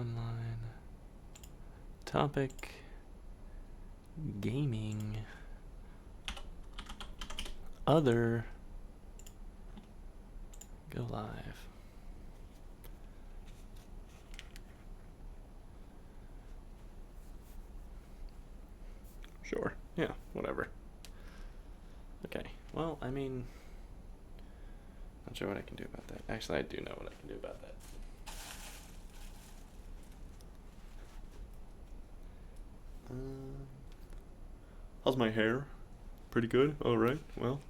online. Topic. Gaming. Other. Go live. Sure. Yeah, whatever. Okay. Well, I mean, not sure what I can do about that. Actually, I do know what I can do about that. How's my hair? Pretty good? Alright, well.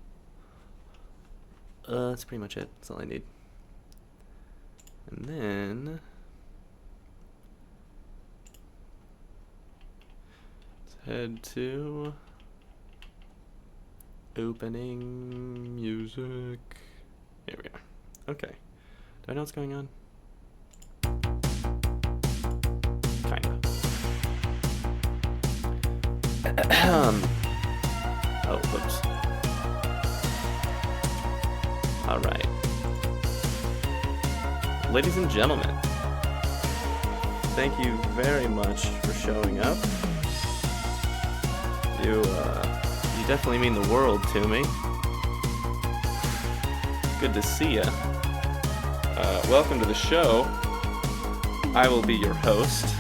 That's pretty much it. That's all I need. And then let's head to opening music. Here we are. Okay. Do I know what's going on? Kinda. Oh, whoops. Alright. Ladies and gentlemen, thank you very much for showing up. You definitely mean the world to me. Good to see ya. Welcome to the show. I will be your host,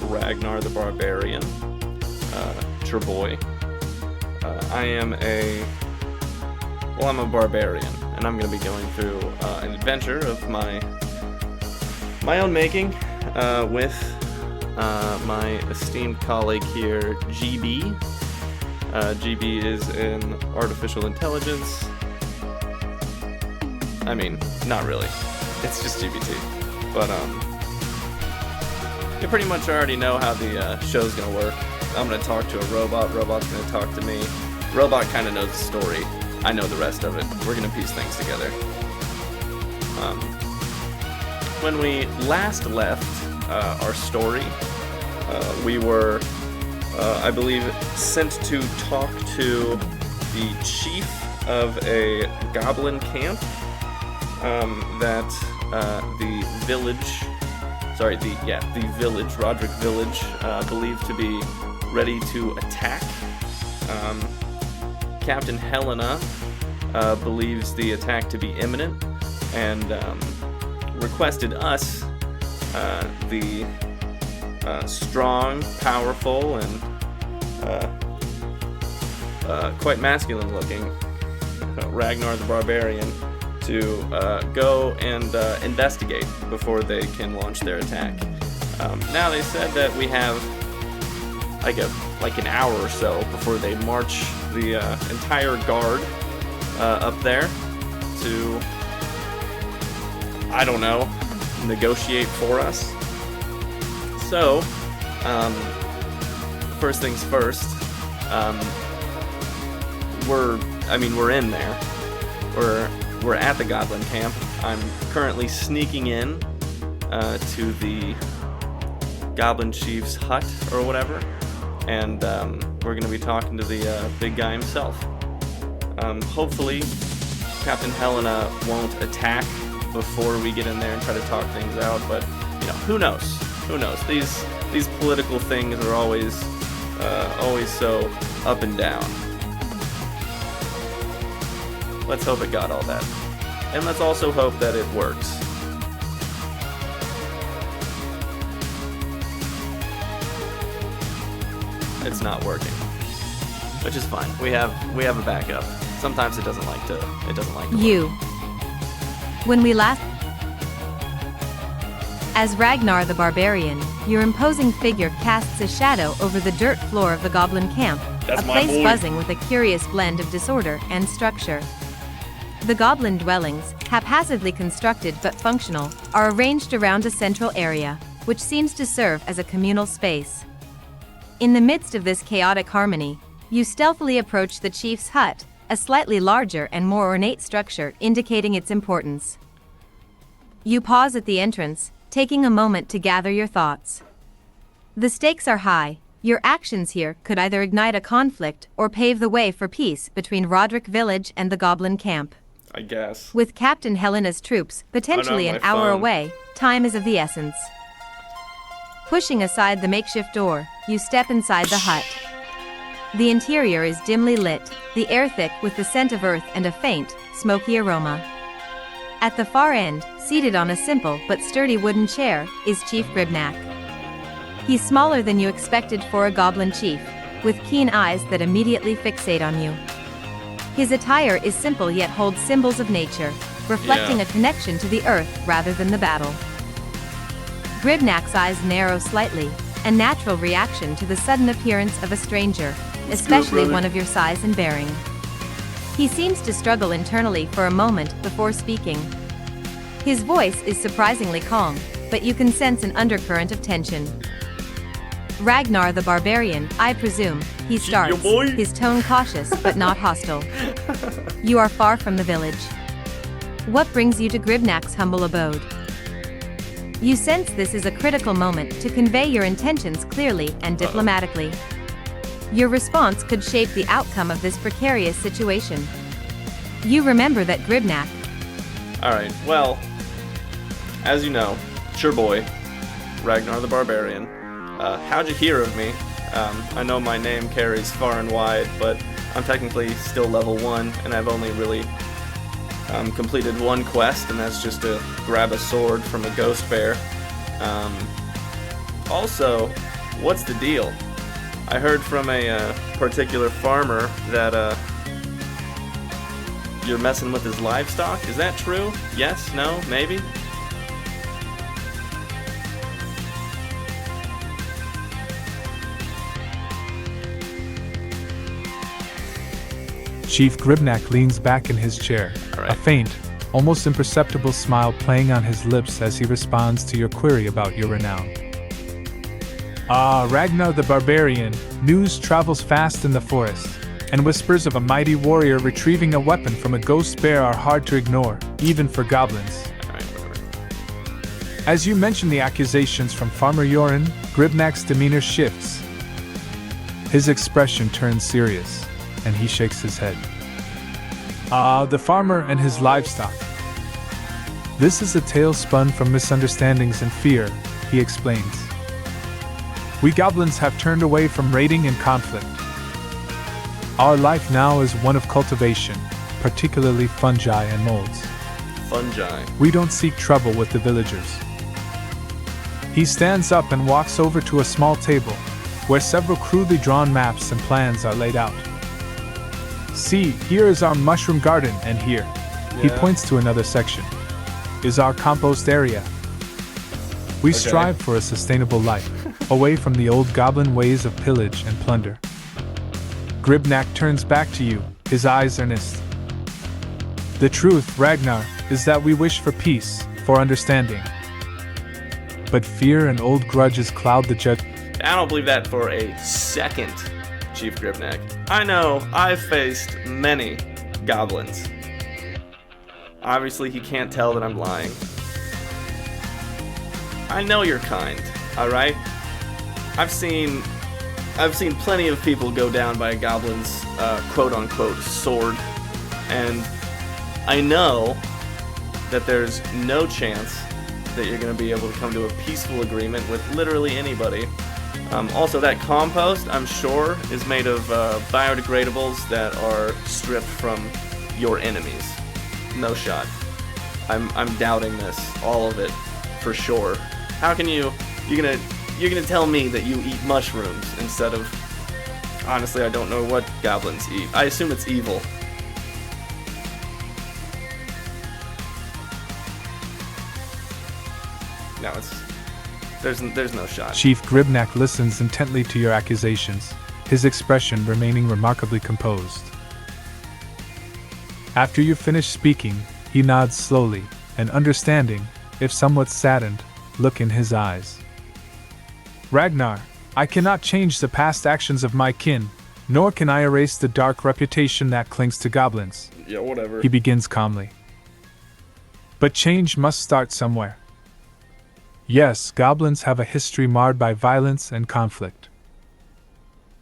Ragnar the Barbarian. It's your boy. I'm a barbarian, and I'm going to be going through an adventure of my own making with my esteemed colleague here, GB. GB is an artificial intelligence. I mean, not really. It's just GBT. But you pretty much already know how the show's going to work. I'm going to talk to a robot. Robot's going to talk to me. Robot kind of knows the story. I know the rest of it. We're going to piece things together. When we last left our story, we were, I believe, sent to talk to the chief of a goblin camp that the village, Rodrick Village, believed to be ready to attack. Captain Helena believes the attack to be imminent and requested us, the strong, powerful, and quite masculine looking Ragnar the Barbarian to go and investigate before they can launch their attack. Now they said that we have like an hour or so before they march the entire guard up there to, I don't know, negotiate for us. So, first things first, we're in there. We're at the Goblin camp. I'm currently sneaking in to the Goblin Chief's hut or whatever, and we're going to be talking to the big guy himself. Hopefully, Captain Helena won't attack before we get in there and try to talk things out, but who knows? Who knows? These political things are always so up and down. Let's hope it got all that. And let's also hope that it works. It's not working. Which is fine. We have a backup. Sometimes it doesn't like to You. work. When we last... As Ragnar the Barbarian, your imposing figure casts a shadow over the dirt floor of the Goblin camp, That's a my place boy. buzzing with a curious blend of disorder and structure. The Goblin dwellings, haphazardly constructed but functional, are arranged around a central area, which seems to serve as a communal space. In the midst of this chaotic harmony, you stealthily approach the chief's hut, a slightly larger and more ornate structure indicating its importance. You pause at the entrance, taking a moment to gather your thoughts. The stakes are high. Your actions here could either ignite a conflict or pave the way for peace between Rodrick Village and the Goblin camp. I guess. With Captain Helena's troops potentially an hour away, time is of the essence. Pushing aside the makeshift door, you step inside the hut. The interior is dimly lit, the air thick with the scent of earth and a faint, smoky aroma. At the far end, seated on a simple but sturdy wooden chair, is Chief Gribnak. He's smaller than you expected for a goblin chief, with keen eyes that immediately fixate on you. His attire is simple yet holds symbols of nature, reflecting a connection to the earth rather than the battle. Gribnak's eyes narrow slightly, a natural reaction to the sudden appearance of a stranger, especially one of your size and bearing. He seems to struggle internally for a moment before speaking. His voice is surprisingly calm, but you can sense an undercurrent of tension. Ragnar the Barbarian, I presume, he starts, his tone cautious but not hostile. You are far from the village. What brings you to Gribnak's humble abode? You sense this is a critical moment to convey your intentions clearly and diplomatically. Your response could shape the outcome of this precarious situation. You remember that Gribnak. Alright, well, as you know, it's your boy, Ragnar the Barbarian. How'd you hear of me? I know my name carries far and wide, but I'm technically still level 1, and I've only really completed one quest, and that's just to grab a sword from a ghost bear. Also, what's the deal? I heard from a particular farmer that you're messing with his livestock. Is that true? Yes? No? Maybe? Chief Gribnak leans back in his chair, a faint, almost imperceptible smile playing on his lips as he responds to your query about your renown. Ragnar the Barbarian, news travels fast in the forest, and whispers of a mighty warrior retrieving a weapon from a ghost bear are hard to ignore, even for goblins. As you mention the accusations from Farmer Yorin, Gribnak's demeanor shifts. His expression turns serious, and he shakes his head. The farmer and his livestock. This is a tale spun from misunderstandings and fear, he explains. We goblins have turned away from raiding and conflict. Our life now is one of cultivation, particularly fungi and molds. Fungi. We don't seek trouble with the villagers. He stands up and walks over to a small table, where several crudely drawn maps and plans are laid out. See, here is our mushroom garden, and here, he points to another section, is our compost area. We strive for a sustainable life, away from the old goblin ways of pillage and plunder. Gribnak turns back to you, his eyes earnest. The truth, Ragnar, is that we wish for peace, for understanding. But fear and old grudges cloud the judgment. I don't believe that for a second, Chief Gribnak. I know I've faced many goblins. Obviously, he can't tell that I'm lying. I know you're kind, alright? I've seen plenty of people go down by a goblin's quote-unquote sword, and I know that there's no chance that you're going to be able to come to a peaceful agreement with literally anybody. Also, that compost, I'm sure, is made of biodegradables that are stripped from your enemies. No shot. I'm doubting this, all of it, for sure. How can you're gonna tell me that you eat mushrooms instead of... Honestly, I don't know what goblins eat. I assume it's evil. No, there's no shot. Chief Gribnak listens intently to your accusations, his expression remaining remarkably composed. After you finish speaking, he nods slowly, an understanding, if somewhat saddened, look in his eyes. Ragnar, I cannot change the past actions of my kin, nor can I erase the dark reputation that clings to goblins. Yeah, whatever. He begins calmly. But change must start somewhere. Yes, goblins have a history marred by violence and conflict.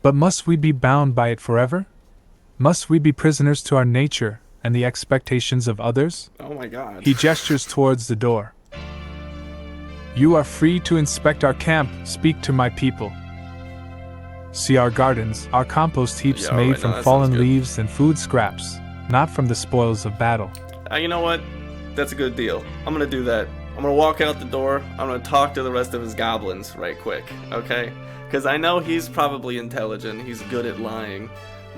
But must we be bound by it forever? Must we be prisoners to our nature and the expectations of others? Oh my god. He gestures towards the door. You are free to inspect our camp, speak to my people. See our gardens, our compost heaps Yeah, made alright, from no, that fallen sounds good. leaves and food scraps, not from the spoils of battle. You know what? That's a good deal. I'm gonna do that. I'm gonna walk out the door. I'm gonna talk to the rest of his goblins right quick, okay? Because I know he's probably intelligent. He's good at lying.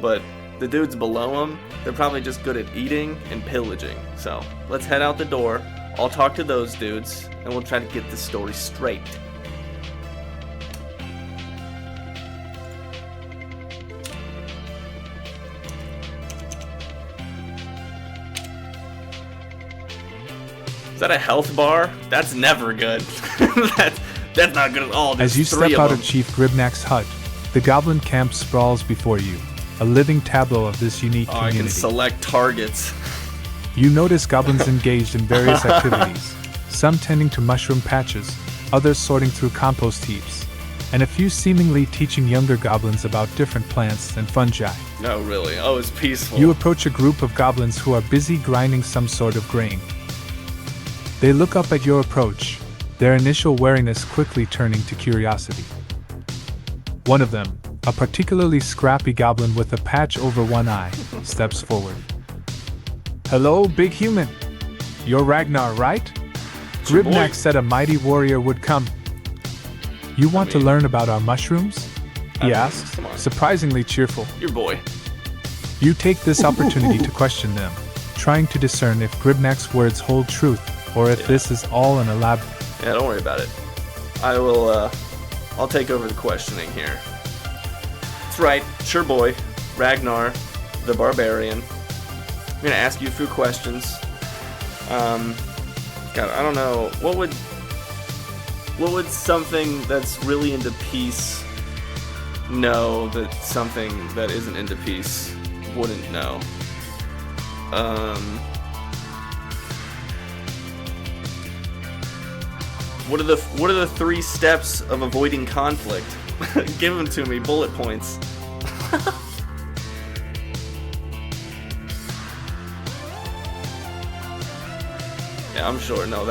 But the dudes below him, they're probably just good at eating and pillaging. So let's head out the door. I'll talk to those dudes, and we'll try to get this story straight. Is that a health bar? That's never good. That's not good at all. There's As you three step out them. of Chief Gribnack's hut, the goblin camp sprawls before you, a living tableau of this unique I can community. select targets. You notice goblins engaged in various activities, some tending to mushroom patches, others sorting through compost heaps, and a few seemingly teaching younger goblins about different plants and fungi. No, really. Oh, it's peaceful. You approach a group of goblins who are busy grinding some sort of grain. They look up at your approach, their initial wariness quickly turning to curiosity. One of them, a particularly scrappy goblin with a patch over one eye, steps forward. Hello, big human. You're Ragnar, right? your boy. Gribnack said a mighty warrior would come. You want to learn about our mushrooms? He asks, come on. surprisingly cheerful. Your boy. You take this opportunity to question them, trying to discern if Gribnack's words hold truth, or if this is all an elaborate... Yeah, don't worry about it. I will, I'll take over the questioning here. That's right, it's your boy, Ragnar the Barbarian. I'm gonna ask you a few questions. God, I don't know. What would something that's really into peace know that something that isn't into peace wouldn't know? What are the 3 steps of avoiding conflict? Give them to me, bullet points. Yeah, I'm sure. No,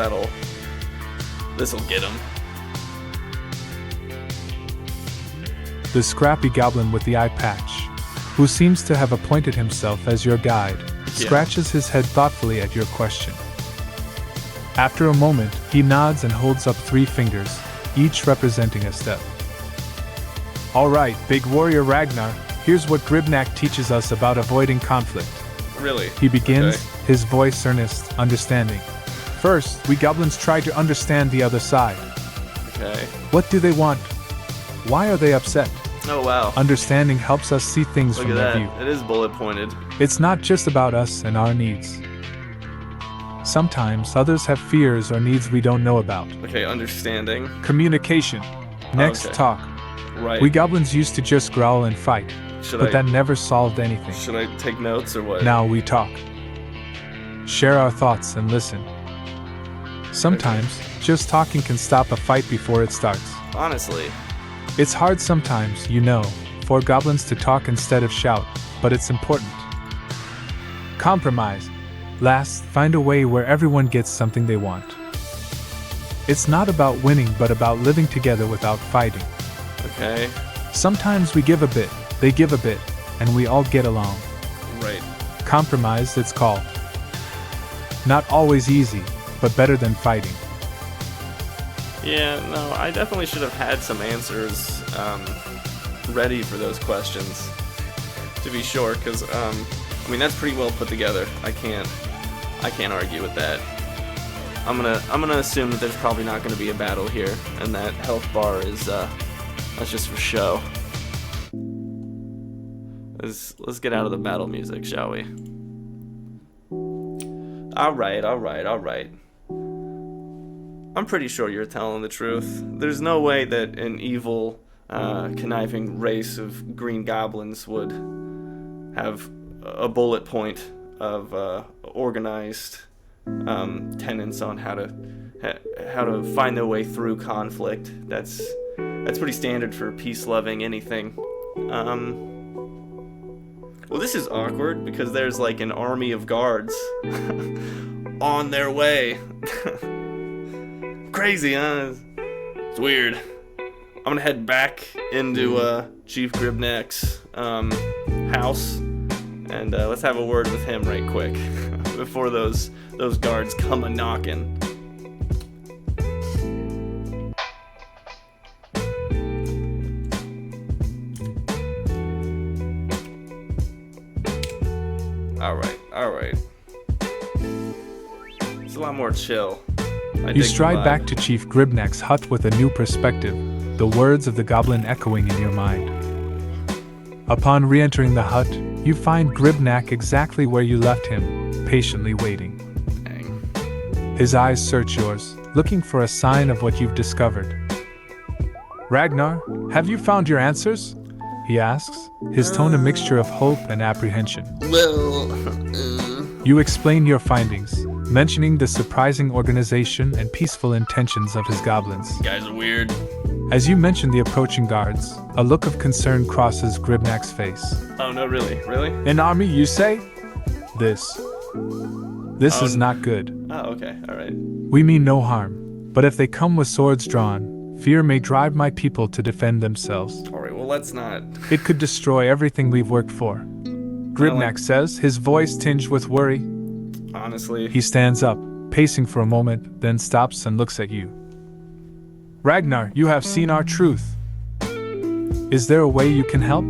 this'll get him. The scrappy goblin with the eye patch, who seems to have appointed himself as your guide, scratches his head thoughtfully at your question. After a moment, he nods and holds up 3 fingers, each representing a step. All right, big warrior Ragnar, here's what Gribnack teaches us about avoiding conflict. Really? He begins, Okay. his voice earnest, understanding. First, we goblins try to understand the other side. Okay. What do they want? Why are they upset? Oh, wow. Understanding helps us see things Look from at their that. view. It is bullet pointed. It's not just about us and our needs. Sometimes others have fears or needs we don't know about. Okay, understanding. Communication. Next, Okay. talk. Right. We goblins used to just growl and fight, should but I that never solved anything. should I take notes or what? Now we talk. Share our thoughts and listen. Sometimes, just talking can stop a fight before it starts. Honestly. It's hard sometimes, you know, for goblins to talk instead of shout, but it's important. Compromise. Last, find a way where everyone gets something they want. It's not about winning, but about living together without fighting. Okay. Sometimes we give a bit, they give a bit, and we all get along. Right. Compromise, it's called. Not always easy, but better than fighting. Yeah, no, I definitely should have had some answers ready for those questions, to be sure, because, I mean, that's pretty well put together. I can't argue with that. I'm gonna assume that there's probably not gonna be a battle here, and that health bar is, that's just for show. Let's get out of the battle music, shall we? Alright. I'm pretty sure you're telling the truth. There's no way that an evil, conniving race of green goblins would have a bullet point of organized tenets on how to find their way through conflict. That's pretty standard for peace-loving anything. Well, this is awkward because there's like an army of guards on their way. Crazy, huh? It's weird. I'm gonna head back into Chief Gribnack's house, and let's have a word with him right quick before those guards come a knocking. All right. It's a lot more chill. You stride back to Chief Gribnack's hut with a new perspective, the words of the goblin echoing in your mind. Upon re-entering the hut, you find Gribnack exactly where you left him, patiently waiting. Dang. His eyes search yours, looking for a sign of what you've discovered. Ragnar, have you found your answers? He asks, his tone a mixture of hope and apprehension. Well, You explain your findings, mentioning the surprising organization and peaceful intentions of his goblins. guys are weird. As you mention the approaching guards, a look of concern crosses Gribnack's face. Oh no, really? An army, you say? This is not good. Oh, okay, all right. We mean no harm, but if they come with swords drawn, fear may drive my people to defend themselves. All right, well, let's not. It could destroy everything we've worked for. Gribnack says, his voice tinged with worry. Honestly. He stands up, pacing for a moment, then stops and looks at you. Ragnar, you have seen our truth. Is there a way you can help?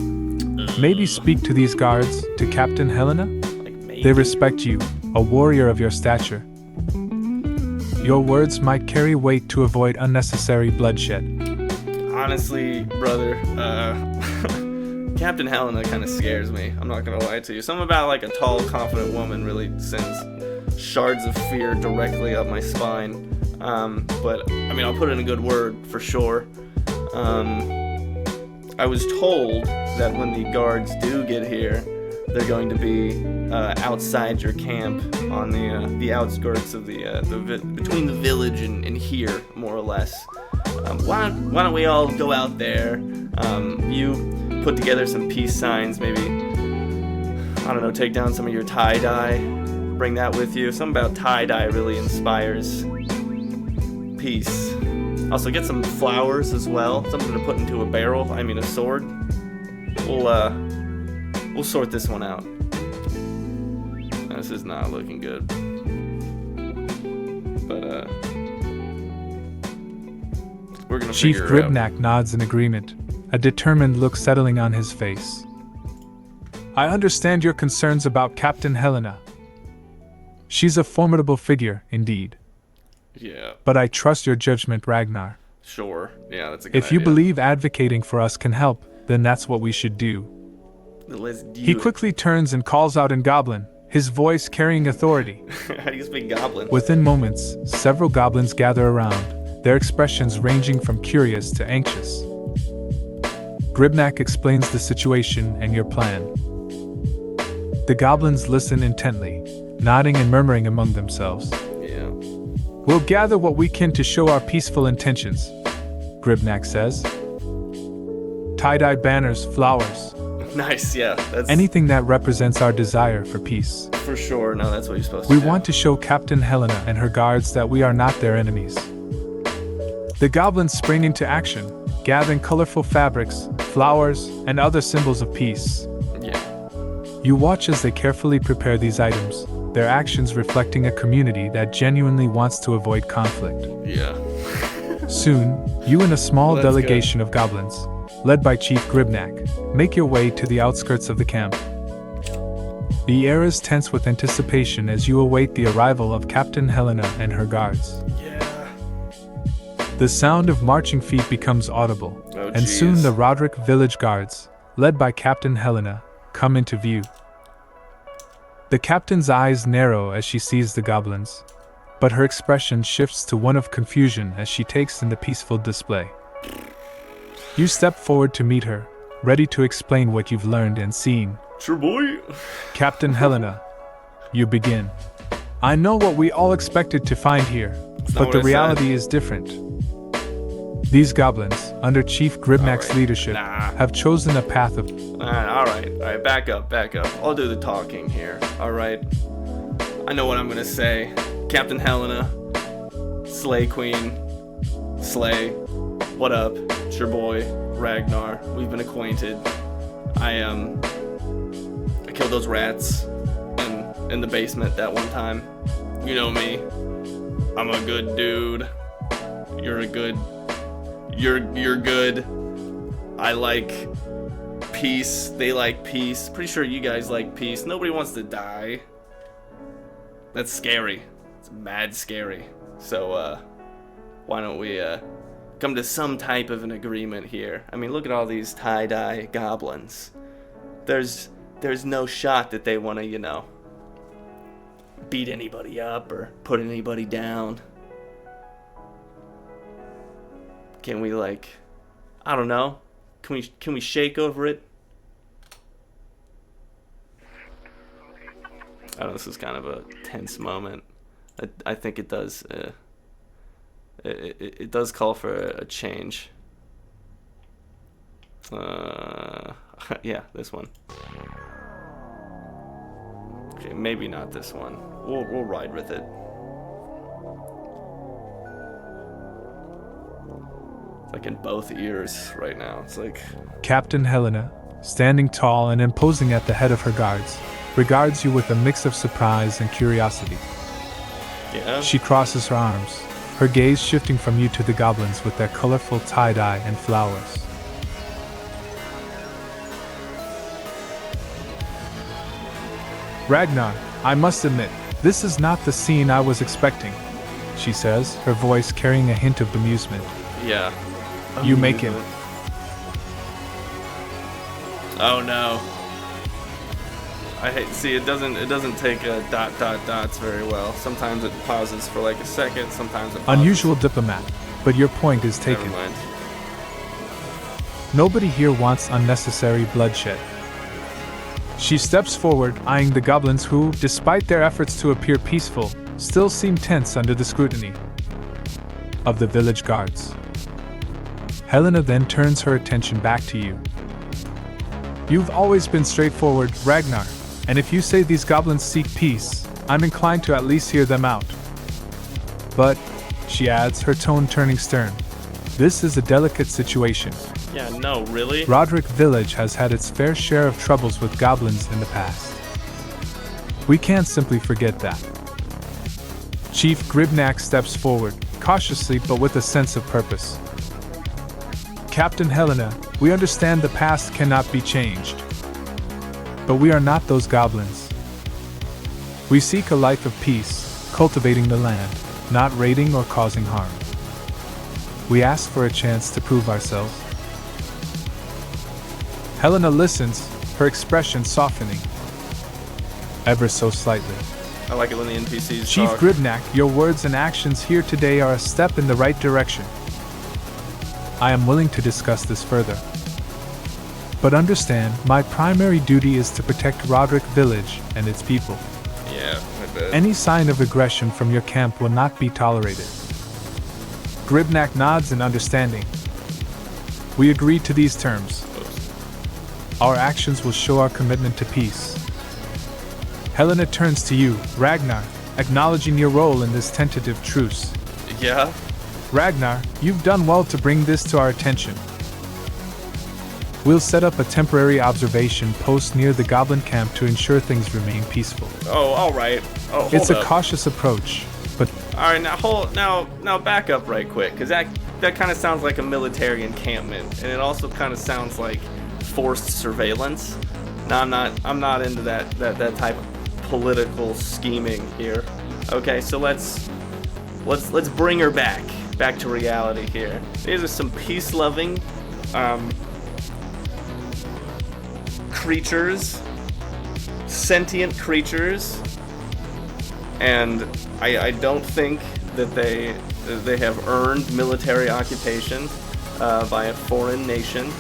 Maybe speak to these guards, to Captain Helena? Like maybe. They respect you, a warrior of your stature. Your words might carry weight to avoid unnecessary bloodshed. Honestly, brother, Captain Helena kind of scares me. I'm not gonna lie to you. Something about like a tall, confident woman really sends shards of fear directly up my spine. But I mean, I'll put in a good word for sure. I was told that when the guards do get here, they're going to be outside your camp on the outskirts of between the village and here, more or less. Why don't we all go out there? You put together some peace signs, maybe, I don't know, take down some of your tie-dye, bring that with you. Something about tie-dye really inspires peace. Also, get some flowers as well, something to put into a sword. We'll sort this one out. This is not looking good. But, we're gonna Chief figure it out. Gribnack nods in agreement, a determined look settling on his face. I understand your concerns about Captain Helena. She's a formidable figure, indeed. Yeah, But I trust your judgment, Ragnar. sure. Yeah, that's a good If you idea. believe advocating for us can help, then that's what we should do. Let's do He it. quickly turns and calls out in Goblin, his voice carrying authority. How do you speak Goblin? Within moments, several goblins gather around, their expressions ranging from curious to anxious. Gribnack explains the situation and your plan. The goblins listen intently, nodding and murmuring among themselves. Yeah. We'll gather what we can to show our peaceful intentions, Gribnack says. Tie-dyed banners, flowers, Nice, yeah. That's anything that represents our desire for peace. for sure. No, that's what you're supposed We to do. want to show Captain Helena and her guards that we are not their enemies. The goblins spring into action, gathering colorful fabrics, flowers, and other symbols of peace. Yeah. You watch as they carefully prepare these items, their actions reflecting a community that genuinely wants to avoid conflict. Yeah. Soon, you and a small Well, that's delegation of goblins, led by Chief Gribnack, make your way to the outskirts of the camp. The air is tense with anticipation as you await the arrival of Captain Helena and her guards. Yeah. The sound of marching feet becomes audible, Oh, and soon jeez. the Rodrick Village guards, led by Captain Helena, come into view. The captain's eyes narrow as she sees the goblins, but her expression shifts to one of confusion as she takes in the peaceful display. You step forward to meet her, ready to explain what you've learned and seen. Sure, boy. Captain Helena, you begin. I know what we all expected to find here, not but what the I said. reality is different. These goblins, under Chief Gribnack's Alright, leadership, nah. have chosen a path of... All right. Back up. I'll do the talking here. All right. I know what I'm gonna say. Captain Helena, Slay Queen. Slay. What up? It's your boy, Ragnar. We've been acquainted. I killed those rats in the basement that one time. You know me. I'm a good dude. You're good. I like peace. They like peace. Pretty sure you guys like peace. Nobody wants to die. That's scary. It's mad scary. So, why don't we, come to some type of an agreement here? I mean, look at all these tie-dye goblins. There's no shot that they want to, you know, beat anybody up or put anybody down. Can we, like, I don't know. Can we shake over it? Oh, this is kind of a tense moment. I think it does. It does call for a change. Yeah, this one. Okay, maybe not this one. We'll ride with it. It's like in both ears right now. It's like Captain Helena, standing tall and imposing at the head of her guards, regards you with a mix of surprise and curiosity. Yeah. She crosses her arms, her gaze shifting from you to the goblins with their colorful tie-dye and flowers. Ragnar, I must admit, this is not the scene I was expecting, she says, her voice carrying a hint of amusement. Yeah. You make him. Oh no. I hate. See, it doesn't take dots very well. Sometimes it pauses for like a second. Sometimes it pauses. Unusual diplomat, but your point is taken. Never mind. Nobody here wants unnecessary bloodshed. She steps forward, eyeing the goblins who, despite their efforts to appear peaceful, still seem tense under the scrutiny of the village guards. Helena then turns her attention back to you. You've always been straightforward, Ragnar, and if you say these goblins seek peace, I'm inclined to at least hear them out. But, she adds, her tone turning stern, this is a delicate situation. Yeah, no, really? Rodrick Village has had its fair share of troubles with goblins in the past. We can't simply forget that. Chief Gribnak steps forward, cautiously but with a sense of purpose. Captain Helena, we understand the past cannot be changed. But we are not those goblins. We seek a life of peace, cultivating the land, not raiding or causing harm. We ask for a chance to prove ourselves. Helena listens, her expression softening, ever so slightly. I like it when the NPCs Chief talk. Gribnak, your words and actions here today are a step in the right direction. I am willing to discuss this further. But understand, my primary duty is to protect Rodrick Village and its people. Yeah, I bet. Any sign of aggression from your camp will not be tolerated. Gribnak nods in understanding. We agree to these terms. Our actions will show our commitment to peace. Helena turns to you, Ragnar, acknowledging your role in this tentative truce. Yeah? Ragnar, you've done well to bring this to our attention. We'll set up a temporary observation post near the goblin camp to ensure things remain peaceful. Oh, all right. Oh, hold It's a up. cautious approach, but All right, now back up right quick, because that kind of sounds like a military encampment, and it also kind of sounds like forced surveillance. No, I'm not into that type of political scheming here. Okay, so let's bring her back to reality here. These are some peace-loving creatures, sentient creatures, and I don't think that they have earned military occupation by a foreign nation.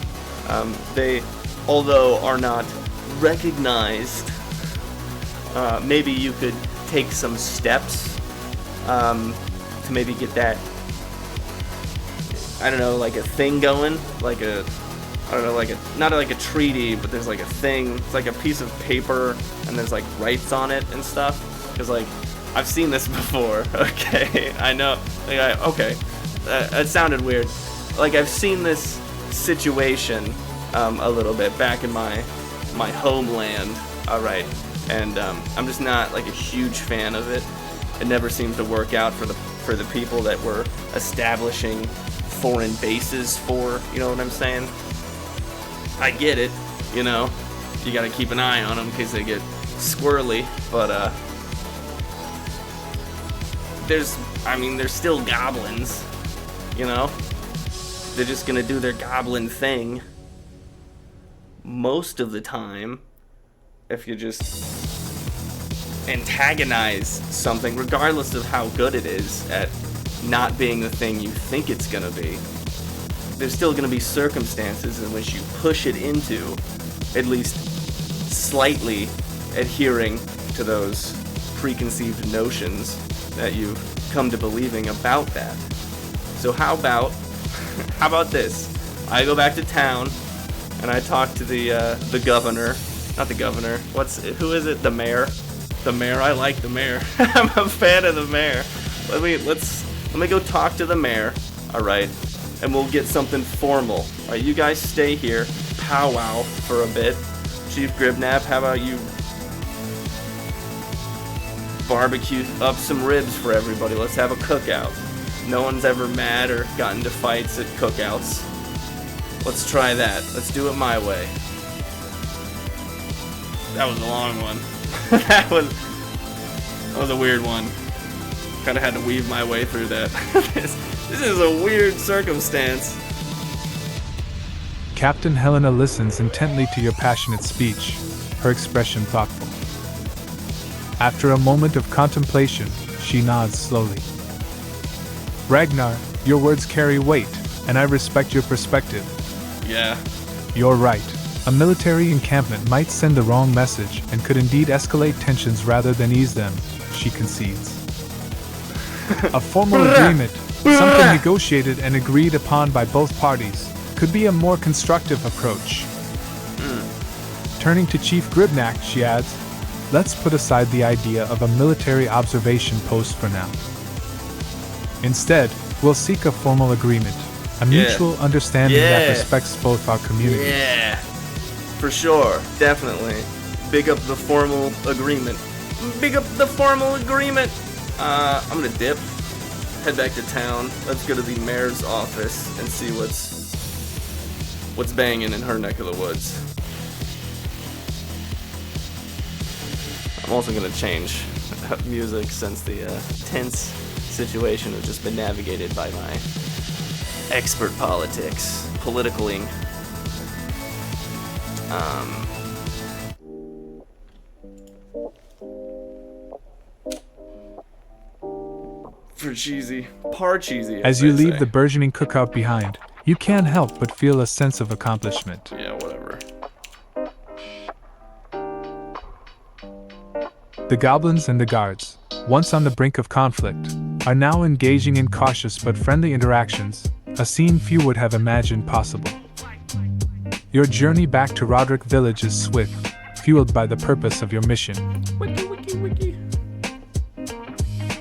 They, although are not recognized, maybe you could take some steps to maybe get that, I don't know, like a thing going, like a, I don't know, like a, not like a treaty, but there's like a thing, it's like a piece of paper, and there's like rights on it and stuff, because like, I've seen this before. Okay, I know. Okay, it sounded weird. Like, I've seen this situation a little bit back in my homeland. All right, and I'm just not like a huge fan of it. It never seems to work out for the people that we're establishing foreign bases for. You know what I'm saying? I get it. You know, you got to keep an eye on them because they get squirrely, but there's still goblins, you know? They're just gonna do their goblin thing most of the time. If you just antagonize something, regardless of how good it is at not being the thing you think it's gonna be, there's still gonna be circumstances in which you push it into at least slightly adhering to those preconceived notions that you've come to believing about that. So how about this? I go back to town and I talk to the governor, not the governor. Who is it? The mayor. The mayor. I like the mayor. I'm a fan of the mayor. Let me go talk to the mayor. All right, and we'll get something formal. All right, you guys stay here, powwow for a bit. Chief Gribnap, how about you barbecue up some ribs for everybody? Let's have a cookout. No one's ever mad or gotten into fights at cookouts. Let's try that. Let's do it my way. That was a long one. that was a weird one. Kind of had to weave my way through that. This is a weird circumstance. Captain Helena listens intently to your passionate speech, her expression thoughtful. After a moment of contemplation, she nods slowly. Ragnar, your words carry weight, and I respect your perspective. Yeah. You're right. A military encampment might send the wrong message and could indeed escalate tensions rather than ease them, she concedes. A formal agreement, something negotiated and agreed upon by both parties, could be a more constructive approach. Turning to Chief Gribnak, she adds, let's put aside the idea of a military observation post for now. Instead, we'll seek a formal agreement, a mutual understanding that respects both our communities. Yeah, for sure, definitely. Big up the formal agreement. Big up the formal agreement. I'm gonna dip, head back to town. Let's go to the mayor's office and see what's banging in her neck of the woods. I'm also gonna change music since the tense situation has just been navigated by my expert politically. For cheesy, Parcheesy. As you leave the burgeoning cookout behind, you can't help but feel a sense of accomplishment. Yeah, whatever. The goblins and the guards, once on the brink of conflict, are now engaging in cautious but friendly interactions, a scene few would have imagined possible. Your journey back to Rodrick Village is swift, fueled by the purpose of your mission. Wiki.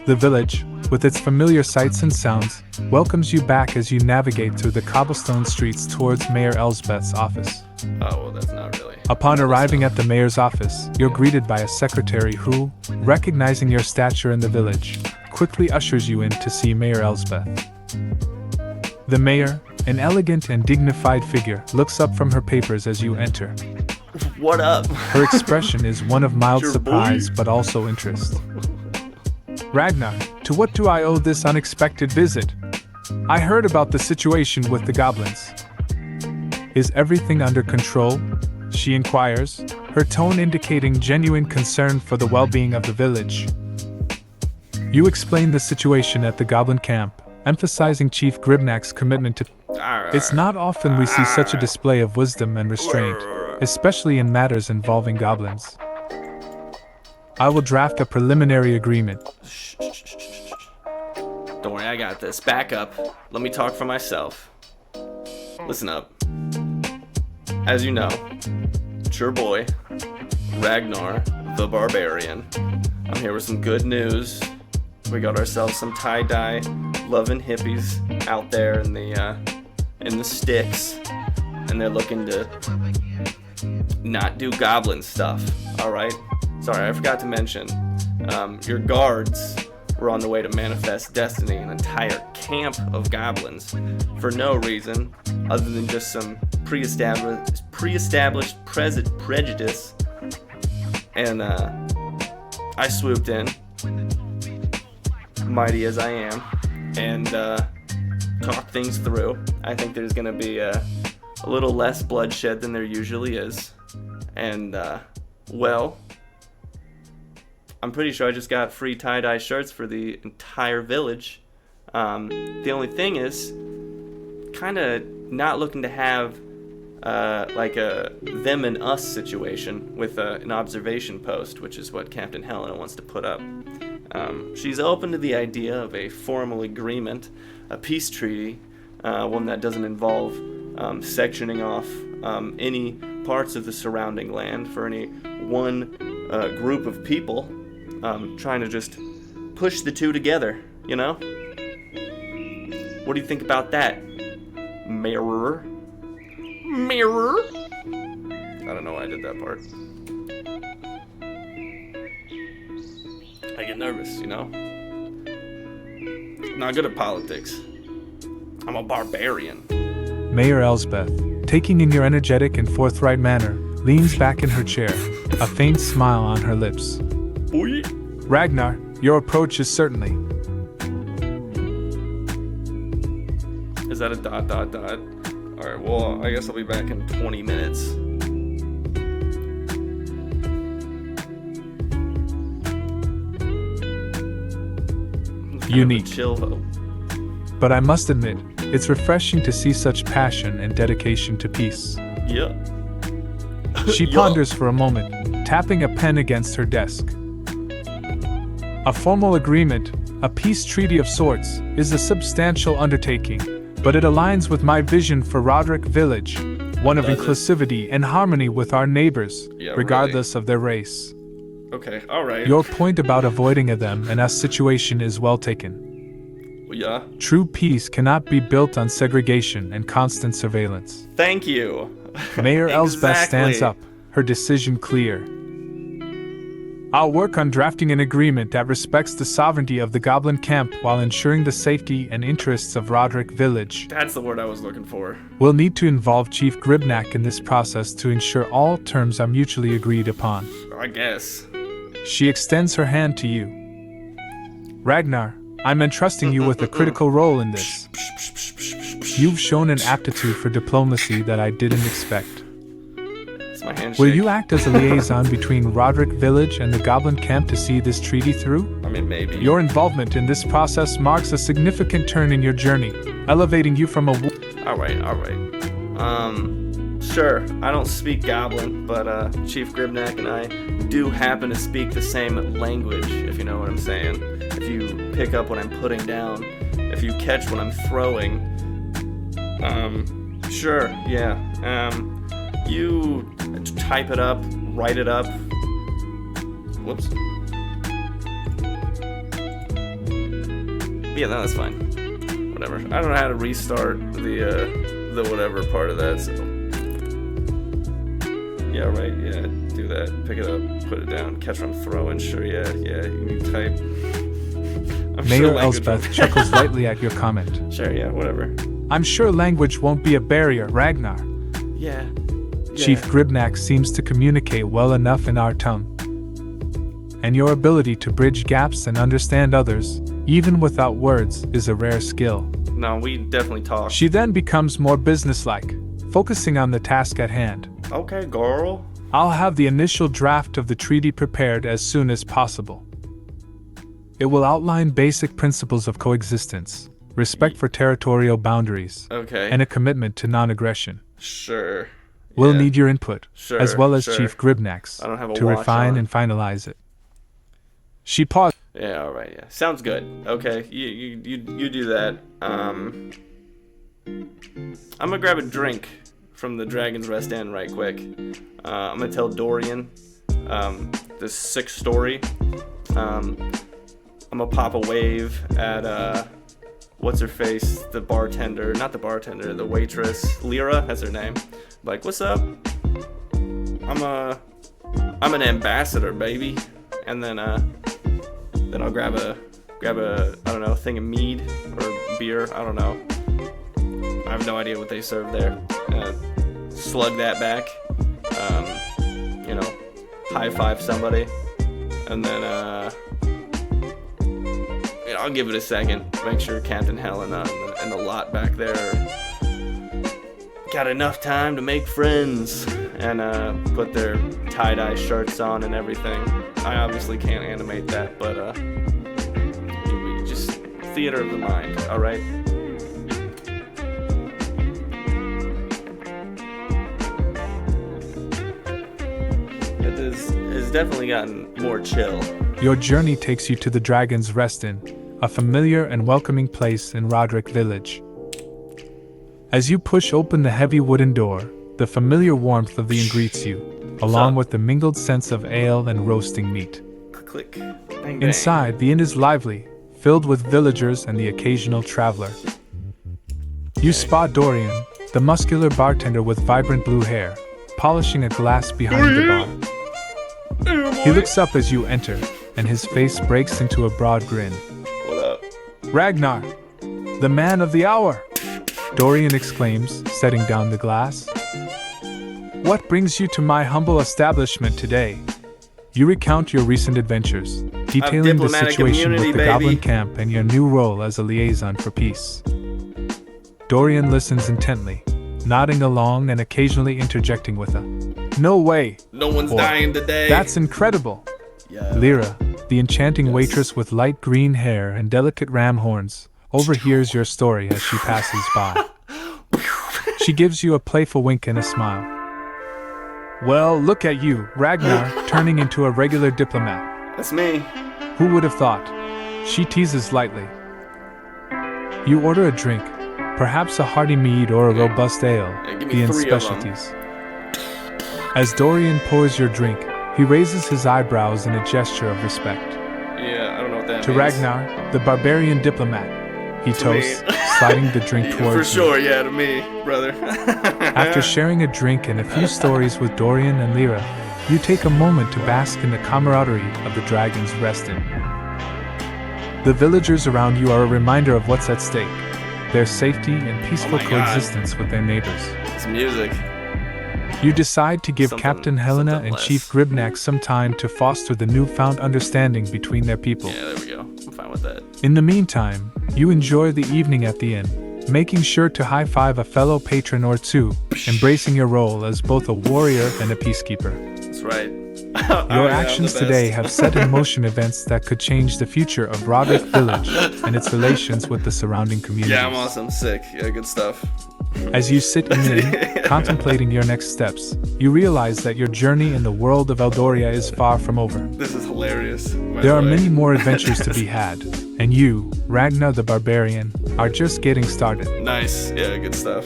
The village, with its familiar sights and sounds, welcomes you back as you navigate through the cobblestone streets towards Mayor Elsbeth's office. Oh, well, that's not really. Upon arriving at the mayor's office, you're greeted by a secretary who, recognizing your stature in the village, quickly ushers you in to see Mayor Elsbeth. The mayor, an elegant and dignified figure, looks up from her papers as you enter. What up? Her expression is one of mild Your surprise boy. but also interest. Ragnar, to what do I owe this unexpected visit? I heard about the situation with the goblins. Is everything under control? She inquires, her tone indicating genuine concern for the well-being of the village. You explain the situation at the goblin camp, emphasizing Chief Gribnak's commitment to... It's not often we see such a display of wisdom and restraint, especially in matters involving goblins. I will draft a preliminary agreement. Don't worry, I got this. Back up. Let me talk for myself. Listen up. As you know, it's your boy, Ragnar the Barbarian. I'm here with some good news. We got ourselves some tie-dye loving hippies out there in the sticks, and they're looking to not do goblin stuff. All right. Sorry, I forgot to mention. Your guards were on the way to manifest destiny, an entire camp of goblins, for no reason other than just some pre-established prejudice. And I swooped in, mighty as I am, and talked things through. I think there's gonna be a little less bloodshed than there usually is, and well, I'm pretty sure I just got free tie-dye shirts for the entire village. The only thing is, kind of not looking to have like a them and us situation with an observation post, which is what Captain Helena wants to put up. She's open to the idea of a formal agreement, a peace treaty, one that doesn't involve sectioning off any parts of the surrounding land for any one group of people, trying to just push the two together, you know? What do you think about that, Mirror? Mirror? I don't know why I did that part. I get nervous, you know? Not good at politics. I'm a barbarian. Mayor Elsbeth, taking in your energetic and forthright manner, leans back in her chair, a faint smile on her lips. Boy. Ragnar, your approach is certainly. Is that a ... Alright, well, I guess I'll be back in 20 minutes. Unique. Chill though. But I must admit, it's refreshing to see such passion and dedication to peace. Yeah. She ponders for a moment, tapping a pen against her desk. A formal agreement, a peace treaty of sorts, is a substantial undertaking, but it aligns with my vision for Rodrick Village, one of inclusivity and harmony with our neighbors, regardless of their race. Okay, alright. Your point about avoiding a them and us situation is well taken. Yeah. True peace cannot be built on segregation and constant surveillance. Thank you. Mayor Elsbeth stands up, her decision clear. I'll work on drafting an agreement that respects the sovereignty of the Goblin camp while ensuring the safety and interests of Rodrick Village. That's the word I was looking for. We'll need to involve Chief Gribnak in this process to ensure all terms are mutually agreed upon. I guess. She extends her hand to you. Ragnar, I'm entrusting you with a critical role in this. You've shown an aptitude for diplomacy that I didn't expect. It's my handshake. Will you act as a liaison between Rodrick Village and the Goblin camp to see this treaty through? I mean, maybe. Your involvement in this process marks a significant turn in your journey, elevating you from a... Alright. Sure, I don't speak Goblin, but Chief Gribnak and I do happen to speak the same language, if you know what I'm saying. If you pick up what I'm putting down, if you catch what I'm throwing, sure, yeah. You type it up, write it up. Whoops. Yeah, no, that's fine. Whatever. I don't know how to restart the whatever part of that, so. Yeah, right, yeah, do that. Pick it up, put it down, catch what I'm throwing, sure, yeah, you type. Mayor Elsbeth chuckles lightly at your comment. Sure, yeah, whatever. I'm sure language won't be a barrier, Ragnar. Yeah. Chief Gribnak seems to communicate well enough in our tongue. And your ability to bridge gaps and understand others, even without words, is a rare skill. No, we definitely talk. She then becomes more businesslike, focusing on the task at hand. Okay, girl. I'll have the initial draft of the treaty prepared as soon as possible. It will outline basic principles of coexistence, respect for territorial boundaries, and a commitment to non-aggression. Sure. We'll need your input, as well as sure. Chief Gribnak's, I don't have a to watch refine on. and finalize it. She paused. Yeah, alright, yeah. Sounds good. Okay, you do that. I'm gonna grab a drink from the Dragon's Rest Inn right quick. I'm gonna tell Dorian this 6-story. I'm gonna pop a wave at what's her face, the bartender, not the bartender, the waitress, Lyra, that's her name. Like, what's up? I'm an ambassador, baby. And then I'll grab a I don't know, thing of mead or beer, I don't know. I have no idea what they serve there. Slug that back, you know, high five somebody, and then you know, I'll give it a second, make sure Captain Helena and the lot back there got enough time to make friends and put their tie-dye shirts on and everything. I obviously can't animate that, but we just theater of the mind, all right? It's definitely gotten more chill. Your journey takes you to the Dragon's Rest Inn, a familiar and welcoming place in Rodrick Village. As you push open the heavy wooden door, the familiar warmth of the inn greets you, along with the mingled scents of ale and roasting meat. Click, bang, bang. Inside, the inn is lively, filled with villagers and the occasional traveler. You spot Dorian, the muscular bartender with vibrant blue hair, polishing a glass behind the bar. He looks up as you enter, and his face breaks into a broad grin. What up? Ragnar, the man of the hour! Dorian exclaims, setting down the glass. What brings you to my humble establishment today? You recount your recent adventures, detailing the situation with the Goblin camp and your new role as a liaison for peace. Dorian listens intently, nodding along and occasionally interjecting with a, "No way! No one's dying today. That's incredible!" Yeah. Lyra, the enchanting waitress with light green hair and delicate ram horns, overhears your story as she passes by. She gives you a playful wink and a smile. Well, look at you, Ragnar, turning into a regular diplomat. That's me. Who would have thought? She teases lightly. You order a drink, perhaps a hearty mead or a robust ale, the inn's specialties. As Dorian pours your drink, he raises his eyebrows in a gesture of respect. Yeah, I don't know what that To means. Ragnar, the barbarian diplomat, he toasts, sliding the drink towards For you. sure, yeah, to me, brother. After sharing a drink and a few stories with Dorian and Lyra, you take a moment to bask in the camaraderie of the Dragon's Rest Inn. The villagers around you are a reminder of what's at stake, their safety and peaceful coexistence with their neighbors. It's music. You decide to give Captain Helena and less. Chief Gribnak some time to foster the newfound understanding between their people. Yeah, there we go. I'm fine with that. In the meantime, you enjoy the evening at the inn, making sure to high-five a fellow patron or two, embracing your role as both a warrior and a peacekeeper. That's right. Your actions today have set in motion events that could change the future of Rodrick Village and its relations with the surrounding communities. Yeah, I'm awesome. Sick. Yeah, good stuff. As you sit in the inn, contemplating your next steps, you realize that your journey in the world of Eldoria is far from over. This is hilarious. There are many more adventures to be had, and you, Ragnar the Barbarian, are just getting started. Nice. Yeah, good stuff.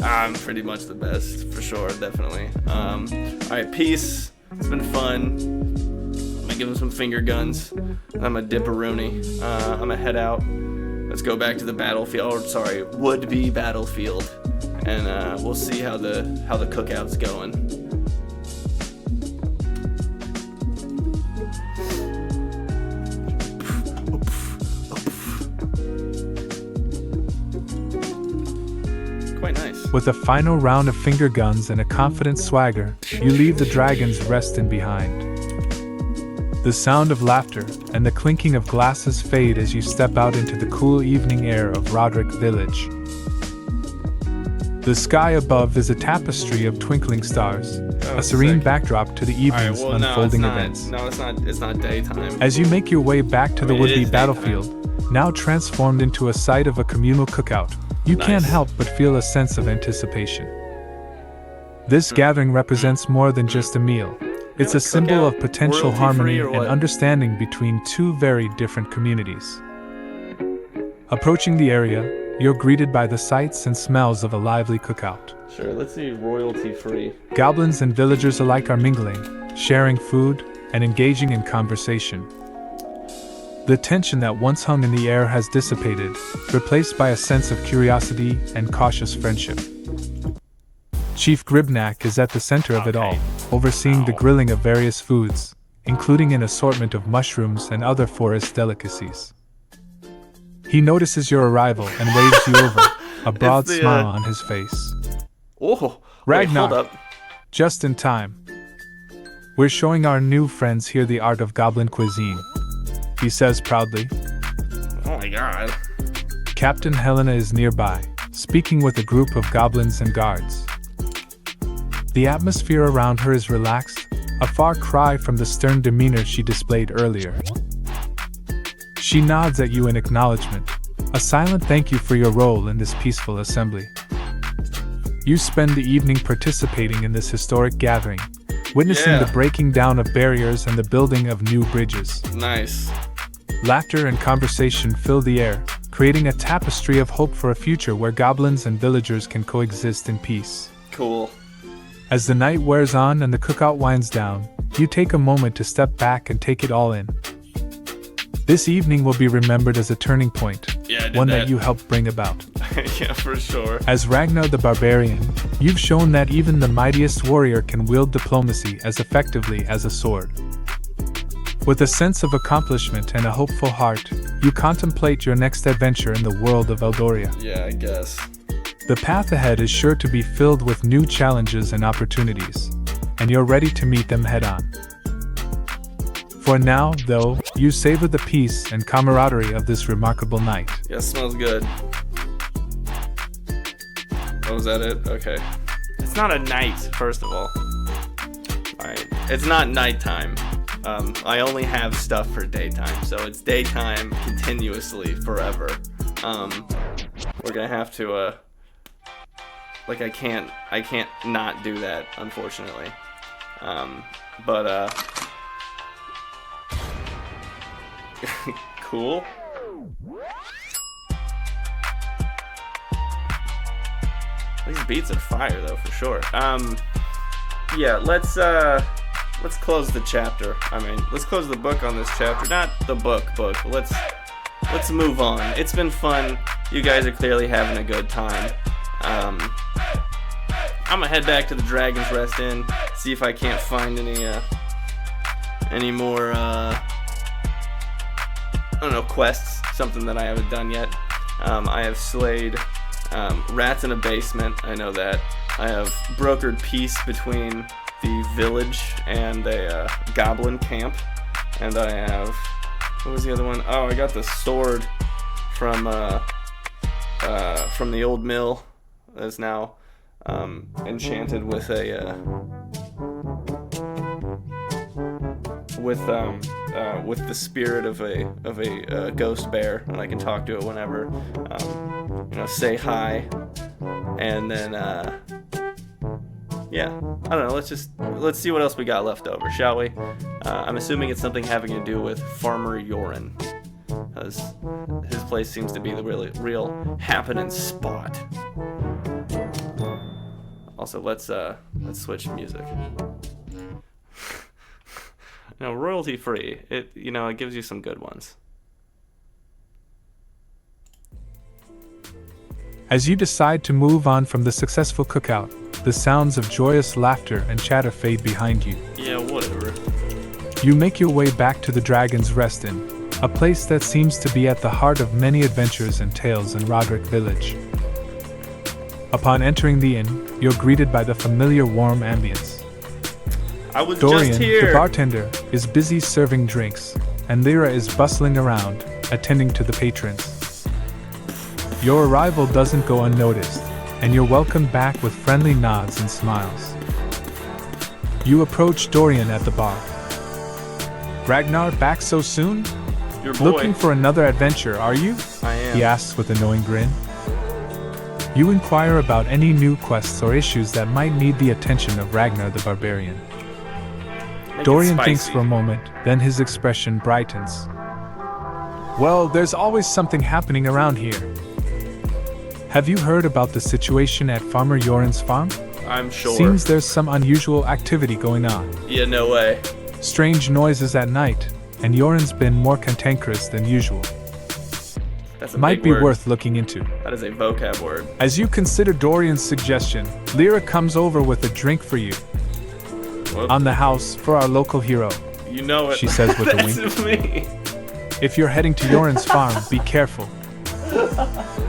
I'm pretty much the best, for sure, definitely. Alright, peace. It's been fun. I'm gonna give him some finger guns. I'm a dipperoonie. I'm gonna head out. Let's go back to the battlefield. Or, sorry, would-be battlefield, and we'll see how the cookout's going. Quite nice. With a final round of finger guns and a confident swagger, you leave the Dragon's Rest Inn behind. The sound of laughter and the clinking of glasses fade as you step out into the cool evening air of Rodrick Village. The sky above is a tapestry of twinkling stars, a serene backdrop to the evening's unfolding events. No, it's not daytime. As you make your way back to the would-be battlefield, now transformed into a site of a communal cookout, you can't help but feel a sense of anticipation. This gathering represents more than just a meal. It's a symbol of potential harmony and understanding between two very different communities. Approaching the area, you're greeted by the sights and smells of a lively cookout. Sure, let's see royalty free. Goblins and villagers alike are mingling, sharing food, and engaging in conversation. The tension that once hung in the air has dissipated, replaced by a sense of curiosity and cautious friendship. Chief Gribnak is at the center of it all, overseeing the grilling of various foods, including an assortment of mushrooms and other forest delicacies. He notices your arrival and waves you over, a broad smile on his face. Oh, Ragnar, hold up. Just in time. We're showing our new friends here the art of goblin cuisine, he says proudly. Oh my god. Captain Helena is nearby, speaking with a group of goblins and guards. The atmosphere around her is relaxed, a far cry from the stern demeanor she displayed earlier. She nods at you in acknowledgement, a silent thank you for your role in this peaceful assembly. You spend the evening participating in this historic gathering, witnessing the breaking down of barriers and the building of new bridges. Nice. Laughter and conversation fill the air, creating a tapestry of hope for a future where goblins and villagers can coexist in peace. Cool. As the night wears on and the cookout winds down, you take a moment to step back and take it all in. This evening will be remembered as a turning point, one that you helped bring about. Yeah, for sure. As Ragnar the Barbarian, you've shown that even the mightiest warrior can wield diplomacy as effectively as a sword. With a sense of accomplishment and a hopeful heart, you contemplate your next adventure in the world of Eldoria. Yeah, I guess. The path ahead is sure to be filled with new challenges and opportunities, and you're ready to meet them head-on. For now, though, you savor the peace and camaraderie of this remarkable night. Yeah, smells good. Oh, is that it? Okay. It's not a night, first of all. Alright. It's not nighttime. I only have stuff for daytime, so it's daytime continuously forever. We're gonna have to, I can't not do that, unfortunately. Cool. These beats are fire, though, for sure. Yeah, let's close the chapter. Let's close the book on this chapter. Not the book, but let's move on. It's been fun. You guys are clearly having a good time. I'm gonna head back to the Dragon's Rest Inn, see if I can't find any more, quests, something that I haven't done yet. I have slayed rats in a basement, I know that. I have brokered peace between the village and a goblin camp. And I have, what was the other one? Oh, I got the sword from the old mill that's now enchanted with with the spirit of a ghost bear, and I can talk to it whenever. Say hi, and then yeah, I don't know. Let's see what else we got left over, shall we? I'm assuming it's something having to do with Farmer Yoren, because his place seems to be the real happening spot. Also, let's switch music. No, royalty free. It gives you some good ones. As you decide to move on from the successful cookout, the sounds of joyous laughter and chatter fade behind you. Yeah, whatever. You make your way back to the Dragon's Rest Inn, a place that seems to be at the heart of many adventures and tales in Rodrick Village. Upon entering the inn, you're greeted by the familiar warm ambience. I was Dorian, just here. the bartender, is busy serving drinks, and Lyra is bustling around, attending to the patrons. Your arrival doesn't go unnoticed, and you're welcomed back with friendly nods and smiles. You approach Dorian at the bar. Ragnar, back so soon? Your boy. Looking for another adventure, are you? I am. He asks with a knowing grin. You inquire about any new quests or issues that might need the attention of Ragnar the Barbarian. Dorian thinks for a moment, then his expression brightens. Well, there's always something happening around here. Have you heard about the situation at Farmer Yoren's farm? I'm sure. Seems there's some unusual activity going on. Yeah, no way. Strange noises at night, and Yoren's been more cantankerous than usual. That's a Might big be word. worth looking into. That is a vocab word. As you consider Dorian's suggestion, Lyra comes over with a drink for you. Well, On the house for our local hero, you know it. she says with a wink. That's me. If you're heading to Yoren's farm, be careful.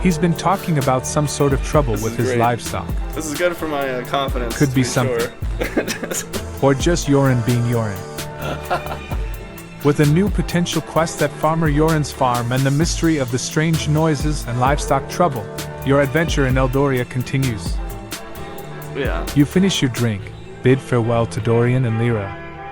He's been talking about some sort of trouble with is his great. livestock. This is good for my confidence. Could to be sure. Or just Yoren being Yoren. With a new potential quest at Farmer Yoren's farm and the mystery of the strange noises and livestock trouble, your adventure in Eldoria continues. Yeah. You finish your drink, bid farewell to Dorian and Lyra,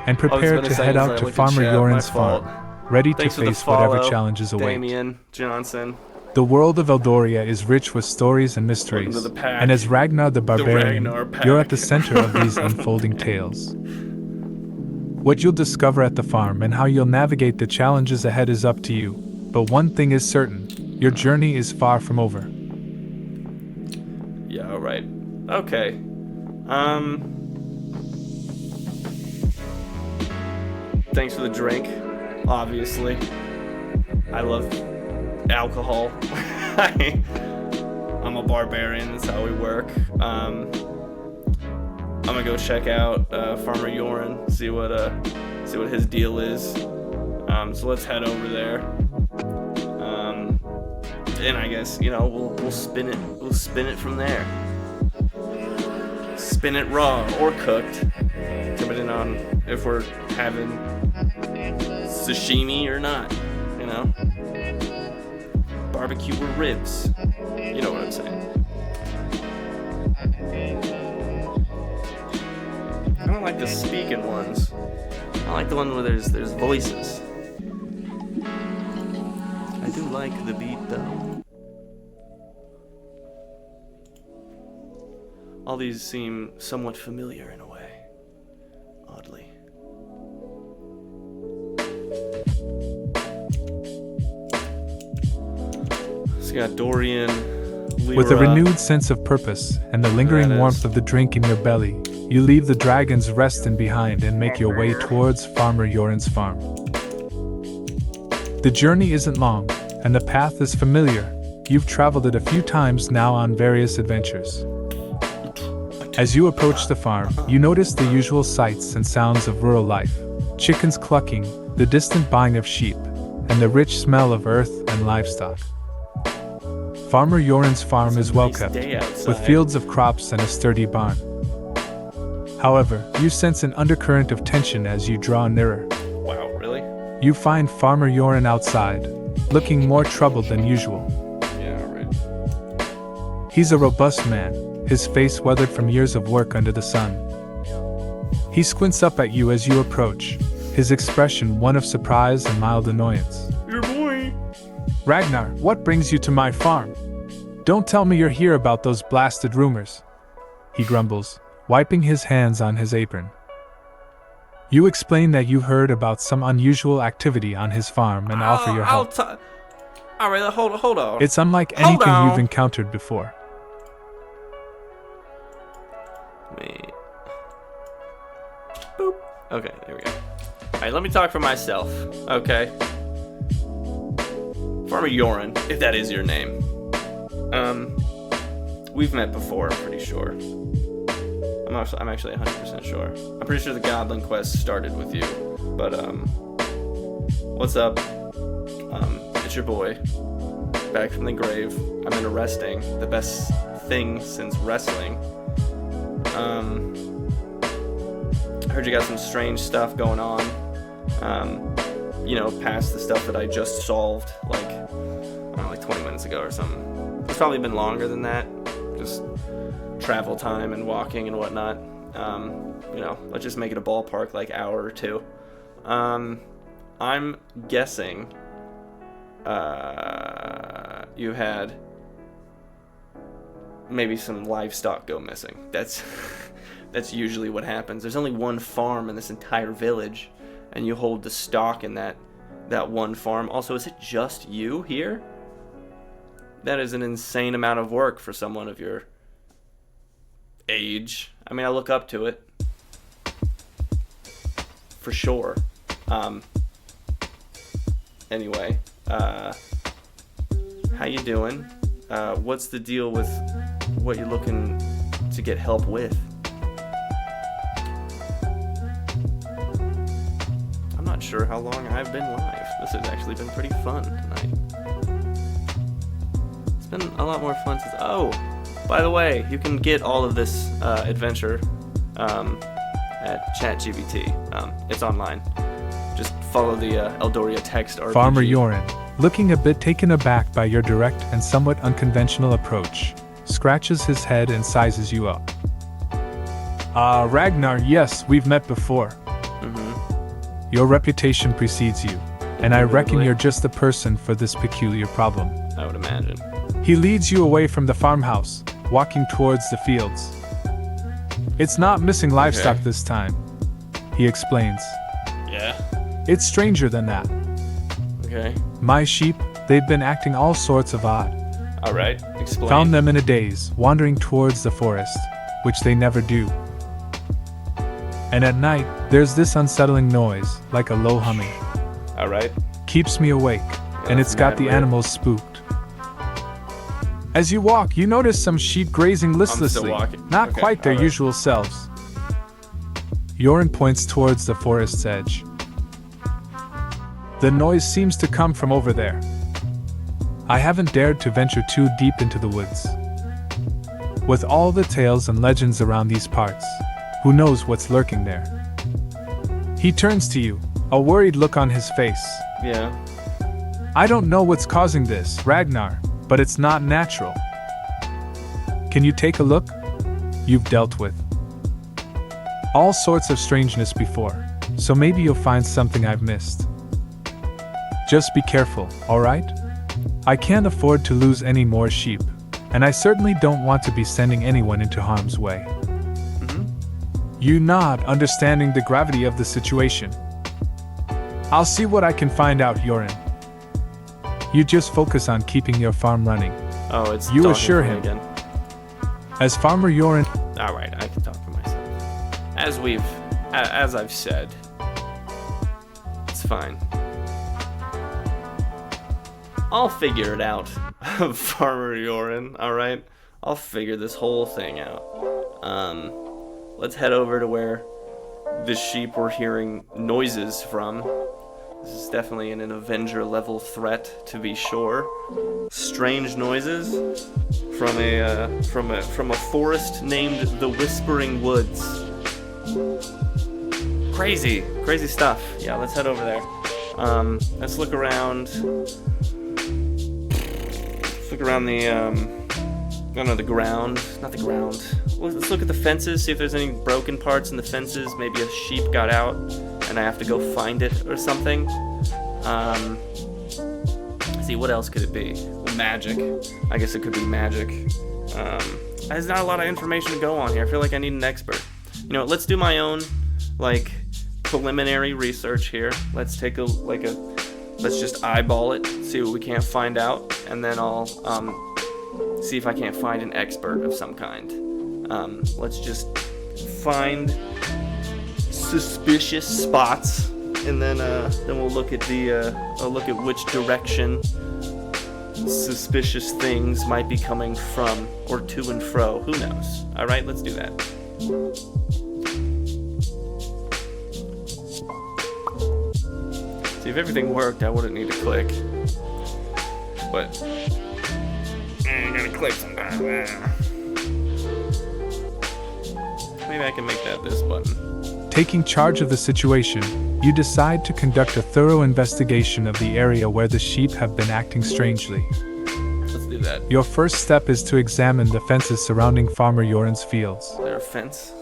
and prepare gonna to say head is out I to looked at Farmer chat, Yoren's my fault. farm, ready Thanks to for the face whatever follow, challenges await. Damian Johnson. The world of Eldoria is rich with stories and mysteries, Welcome to the pack. and as Ragnar the Barbarian, Ragnar pack. you're at the center of these unfolding tales. What you'll discover at the farm and how you'll navigate the challenges ahead is up to you, but one thing is certain, your journey is far from over. Yeah, alright. Okay. Thanks for the drink, obviously. I love alcohol. I'm a barbarian, that's how we work. I'm gonna go check out Farmer Yoren, see what his deal is. So let's head over there. And I guess, we'll spin it from there. Spin it raw or cooked, depending on if we're having sashimi or not, barbecue or ribs, you know what I'm saying. I don't like the speaking ones. I like the one where there's voices. I do like the beat though. All these seem somewhat familiar in a way, oddly. So you got Dorian, Lyra. With a renewed sense of purpose and the lingering That is- warmth of the drink in your belly, you leave the dragon's resting behind and make your way towards Farmer Yoren's farm. The journey isn't long, and the path is familiar. You've traveled it a few times now on various adventures. As you approach the farm, you notice the usual sights and sounds of rural life: chickens clucking, the distant baying of sheep, and the rich smell of earth and livestock. Farmer Yoren's farm is well kept, with fields of crops and a sturdy barn. However, you sense an undercurrent of tension as you draw nearer. Wow, really? You find Farmer Yoren outside, looking more troubled than usual. Yeah, right. He's a robust man, his face weathered from years of work under the sun. He squints up at you as you approach, his expression one of surprise and mild annoyance. Your boy! Ragnar, what brings you to my farm? Don't tell me you're here about those blasted rumors, he grumbles, wiping his hands on his apron. You explain that you heard about some unusual activity on his farm and offer your help. Alright, hold on. It's unlike Hold anything on. you've encountered before. Wait. Boop. Okay, there we go. Alright, let me talk for myself, okay? Farmer Yoren, if that is your name. We've met before, I'm pretty sure. I'm actually 100% sure. I'm pretty sure the Goblin quest started with you. But, what's up? It's your boy. Back from the grave. I'm into wrestling. The best thing since wrestling. I heard you got some strange stuff going on. Past the stuff that I just solved, like 20 minutes ago or something. It's probably been longer than that. Just travel time and walking and whatnot. Let's just make it a ballpark, like hour or two. I'm guessing you had maybe some livestock go missing. That's usually what happens. There's only one farm in this entire village, and you hold the stock in that one farm. Also, is it just you here? That is an insane amount of work for someone of your age. I mean, I look up to it. For sure. Anyway, how you doing? What's the deal with what you're looking to get help with? I'm not sure how long I've been live. This has actually been pretty fun tonight. It's been a lot more fun since... Oh, by the way, you can get all of this adventure at ChatGPT. It's online. Just follow the Eldoria text RPG. Farmer Yoren, looking a bit taken aback by your direct and somewhat unconventional approach, scratches his head and sizes you up. Ragnar, yes, we've met before. Mm-hmm. Your reputation precedes you, and I reckon you're just the person for this peculiar problem. I would imagine. He leads you away from the farmhouse, walking towards the fields. It's not missing livestock this time, he explains. Yeah? It's stranger than that. Okay. My sheep, they've been acting all sorts of odd. Alright, explain. Found them in a daze, wandering towards the forest, which they never do. And at night, there's this unsettling noise, like a low humming. Alright. Keeps me awake, and it's got the animals spooked. As you walk, you notice some sheep grazing listlessly, not quite their usual selves. Yoren points towards the forest's edge. The noise seems to come from over there. I haven't dared to venture too deep into the woods. With all the tales and legends around these parts, who knows what's lurking there? He turns to you, a worried look on his face. Yeah. I don't know what's causing this, Ragnar, but it's not natural. Can you take a look? You've dealt with all sorts of strangeness before, so maybe you'll find something I've missed. Just be careful, alright? I can't afford to lose any more sheep, and I certainly don't want to be sending anyone into harm's way. Mm-hmm. You nod, understanding the gravity of the situation. I'll see what I can find out, Yoren. You just focus on keeping your farm running. Oh, it's you assure him. Again. As Farmer Yoren... Alright, I can talk for myself. As I've said, it's fine. I'll figure it out, Farmer Yoren, alright? I'll figure this whole thing out. Let's head over to where the sheep were hearing noises from. This is definitely an Avenger level threat, to be sure. Strange noises from a forest named the Whispering Woods. Crazy stuff. Yeah, let's head over there. Let's look around. Look around the ground. Not the ground. Let's look at the fences, see if there's any broken parts in the fences. Maybe a sheep got out and I have to go find it or something. See, what else could it be? Magic. I guess it could be magic. There's not a lot of information to go on here. I feel like I need an expert. You know, let's do my own, preliminary research here. Let's take let's just eyeball it, see what we can't find out, and then I'll see if I can't find an expert of some kind. Let's just find suspicious spots, and then we'll look at which direction suspicious things might be coming from or to and fro. Who knows? All right, let's do that. See, if everything worked, I wouldn't need to click. But I gotta click sometimes. Maybe I can make that this button. Taking charge of the situation, you decide to conduct a thorough investigation of the area where the sheep have been acting strangely. Let's do that. Your first step is to examine the fences surrounding Farmer Yoren's fields. Is there a fence?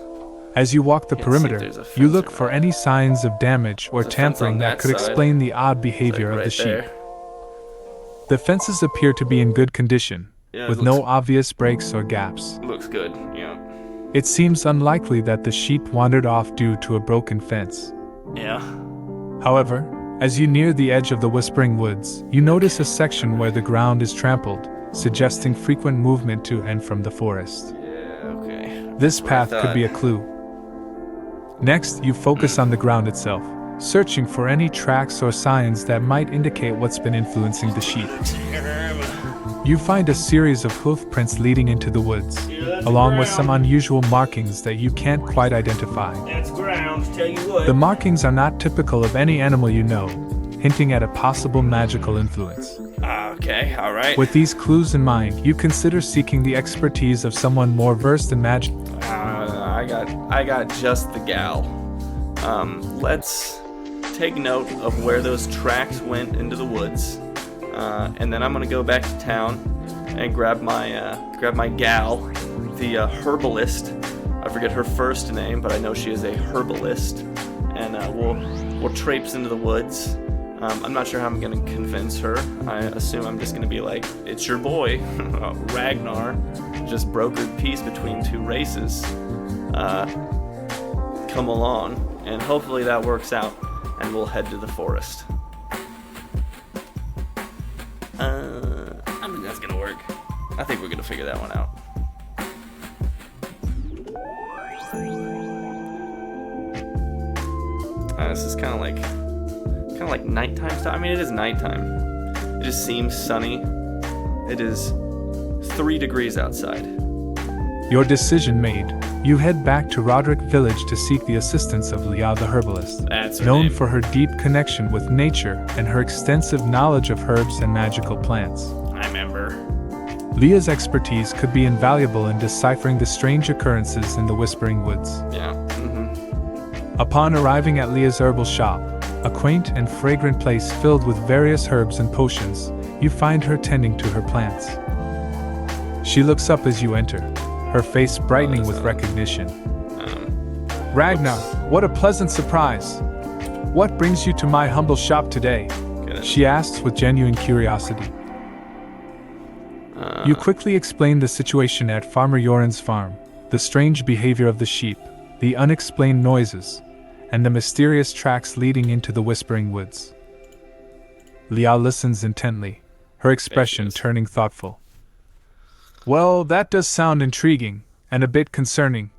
As you walk the perimeter, you look for any signs of damage or tampering that could explain the odd behavior of the sheep. The fences appear to be in good condition, with no obvious breaks or gaps. Looks good, yeah. It seems unlikely that the sheep wandered off due to a broken fence. Yeah. However, as you near the edge of the Whispering Woods, you notice a section where the ground is trampled, suggesting frequent movement to and from the forest. Yeah, okay. This That's what I path could be a thought. clue. Next, you focus on the ground itself, searching for any tracks or signs that might indicate what's been influencing the sheep. You find a series of hoof prints leading into the woods, along with some unusual markings that you can't quite identify. That's ground, tell you what. The markings are not typical of any animal you know, hinting at a possible magical influence. Okay, alright. With these clues in mind, you consider seeking the expertise of someone more versed in magic. I got just the gal. Let's take note of where those tracks went into the woods, and then I'm gonna go back to town and grab my gal, the herbalist. I forget her first name, but I know she is a herbalist, and we'll traipse into the woods. I'm not sure how I'm gonna convince her. I assume I'm just gonna be like, "It's your boy, Ragnar, just brokered peace between two races. Come along," and hopefully that works out, and we'll head to the forest. I think that's gonna work. I think we're gonna figure that one out. This is kind of like nighttime stuff. I mean, it is nighttime. It just seems sunny. It is 3 degrees outside. Your decision made, you head back to Rodrick Village to seek the assistance of Leah the herbalist, That's her known name. for her deep connection with nature and her extensive knowledge of herbs and magical plants. I remember. Leah's expertise could be invaluable in deciphering the strange occurrences in the Whispering Woods. Yeah. Upon arriving at Leah's herbal shop, a quaint and fragrant place filled with various herbs and potions, you find her tending to her plants. She looks up as you enter, her face brightening with recognition. Ragnar, what a pleasant surprise! What brings you to my humble shop today? She asks with genuine curiosity. You quickly explain the situation at Farmer Yoren's farm, the strange behavior of the sheep, the unexplained noises, and the mysterious tracks leading into the Whispering Woods. Leah listens intently, her expression turning thoughtful. Well, that does sound intriguing, and a bit concerning,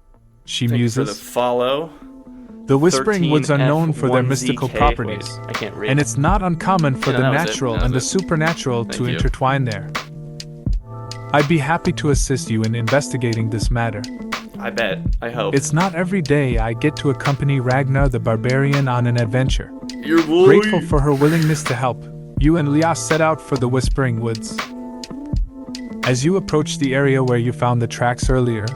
she muses. For the follow. The Whispering Woods are known for their mystical 13F1ZK. properties, Wait, I can't read. and it's not uncommon for Yeah, the that was it. natural That and the was it. supernatural Thank to you. intertwine there. I'd be happy to assist you in investigating this matter. I bet. I hope. It's not every day I get to accompany Ragnar the Barbarian on an adventure. Your boy. Grateful for her willingness to help, you and Leah set out for the Whispering Woods. As you approach the area where you found the tracks earlier,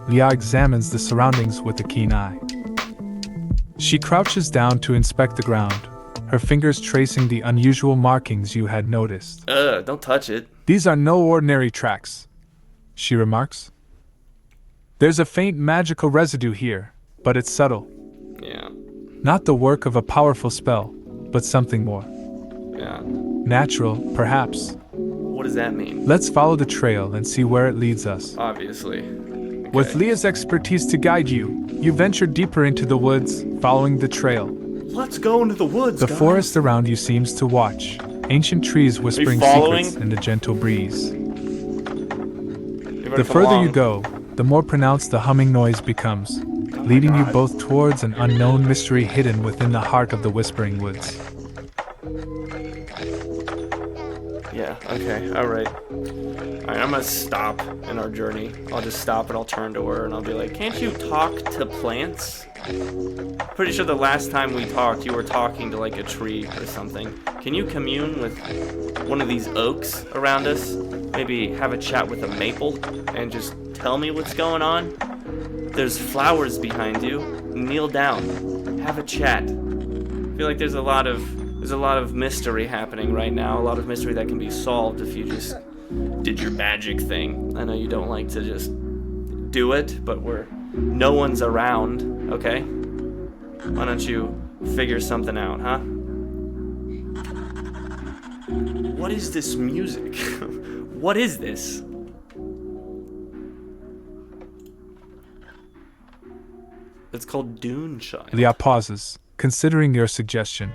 Leah examines the surroundings with a keen eye. She crouches down to inspect the ground, her fingers tracing the unusual markings you had noticed. Don't touch it. These are no ordinary tracks, she remarks. There's a faint magical residue here, but it's subtle. Yeah. Not the work of a powerful spell, but something more. Yeah. Natural, perhaps. What does that mean? Let's follow the trail and see where it leads us. Obviously. With Okay. Leah's expertise to guide you, you venture deeper into the woods, following the trail. Let's go into the woods, The guys. forest around you seems to watch, ancient trees whispering following? secrets in the gentle breeze. You better The come further along. you go, the more pronounced the humming noise becomes, leading you both towards an unknown mystery hidden within the heart of the Whispering Woods. Yeah, okay, alright. Alright, I'm gonna stop in our journey. I'll just stop and I'll turn to her and I'll be like, "Can't you talk to plants?" Pretty sure the last time we talked, you were talking to like a tree or something. Can you commune with one of these oaks around us? Maybe have a chat with a maple and just tell me what's going on? There's flowers behind you. Kneel down. Have a chat. I feel like there's a lot of mystery happening right now. A lot of mystery that can be solved if you just did your magic thing. I know you don't like to just do it, but no one's around, okay? Why don't you figure something out, huh? What is this music? What is this? It's called Dune Child. Leah pauses, considering your suggestion.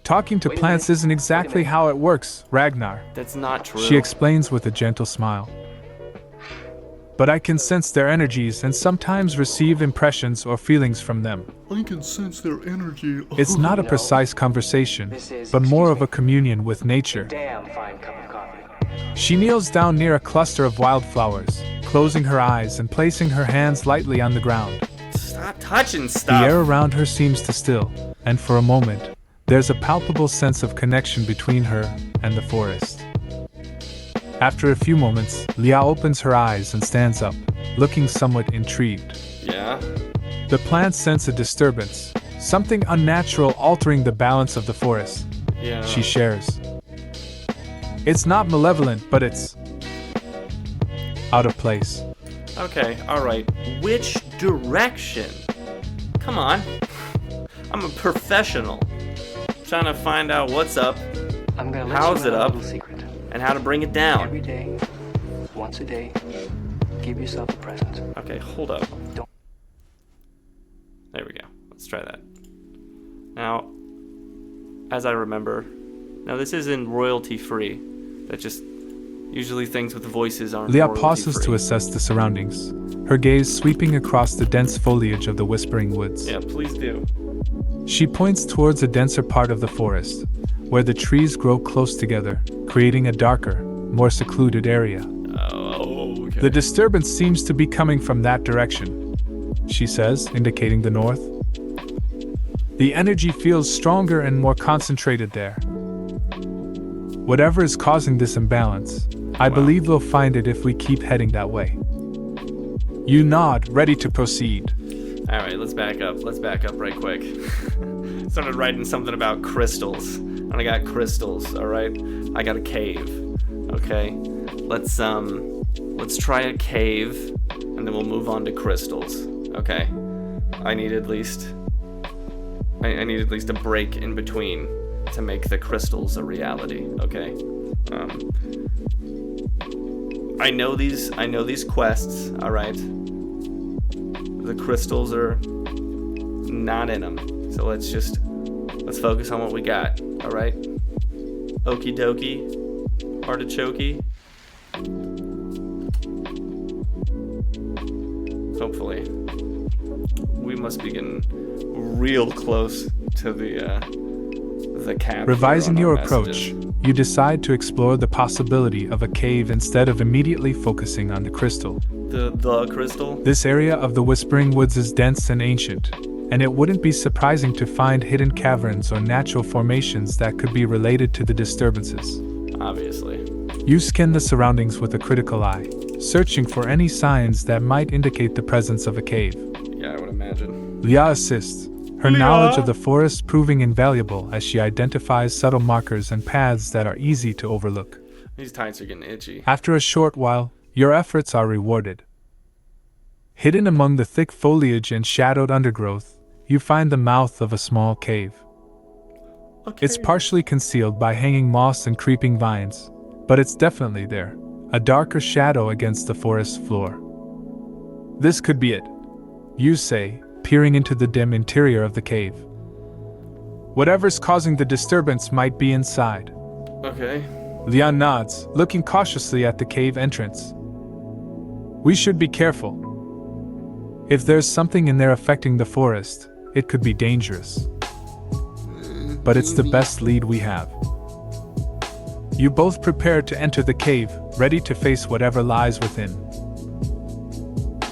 Talking to plants isn't exactly how it works, Ragnar. That's not true. She explains with a gentle smile. But I can sense their energies and sometimes receive impressions or feelings from them. I can sense their energy. It's not a precise conversation, but more of a communion with nature. Damn fine cup of coffee. She kneels down near a cluster of wildflowers, closing her eyes and placing her hands lightly on the ground. Stop touching The stuff. air around her seems to still, and for a moment, there's a palpable sense of connection between her and the forest. After a few moments, Leah opens her eyes and stands up, looking somewhat intrigued. Yeah? The plants sense a disturbance, something unnatural altering the balance of the forest. Yeah. She shares. It's not malevolent, but it's out of place. Okay, alright. Which direction? Come on. I'm a professional. Trying to find out what's up I'm gonna let How's you it know a up? little secret. and how to bring it down. Every day, once a day, give yourself a present. Okay, hold up. Don't- There we go. Let's try that. Now, as I remember, now this isn't royalty free. That just usually things with voices aren't. Leah royalty pauses free. to assess the surroundings, her gaze sweeping across the dense foliage of the whispering woods. Yeah, please do. She points towards a denser part of the forest, where the trees grow close together, creating a darker, more secluded area. Oh, okay. The disturbance seems to be coming from that direction, she says, indicating the north. The energy feels stronger and more concentrated there. Whatever is causing this imbalance, I believe we'll find it if we keep heading that way. You nod, ready to proceed. All right, let's back up. Let's back up right quick. Started writing something about crystals, and I got crystals. All right, I got a cave. Okay, let's try a cave, and then we'll move on to crystals. Okay, I need at least a break in between to make the crystals a reality. Okay, I know these quests. All right. The crystals are not in them. So let's focus on what we got. All right. Okie dokie. Artichoke. Hopefully. We must be getting real close to the cap. Revising here on your our approach, messages. you decide to explore the possibility of a cave instead of immediately focusing on the crystal. The crystal? This area of the Whispering Woods is dense and ancient, and it wouldn't be surprising to find hidden caverns or natural formations that could be related to the disturbances. Obviously. You scan the surroundings with a critical eye, searching for any signs that might indicate the presence of a cave. Yeah, I would imagine. Leah assists, her knowledge of the forest proving invaluable as she identifies subtle markers and paths that are easy to overlook. These tights are getting itchy. After a short while, your efforts are rewarded. Hidden among the thick foliage and shadowed undergrowth, you find the mouth of a small cave. Okay. It's partially concealed by hanging moss and creeping vines, but it's definitely there, a darker shadow against the forest floor. This could be it, you say, peering into the dim interior of the cave. Whatever's causing the disturbance might be inside. Okay. Leon nods, looking cautiously at the cave entrance. We should be careful. If there's something in there affecting the forest, it could be dangerous. But it's the best lead we have. You both prepare to enter the cave, ready to face whatever lies within.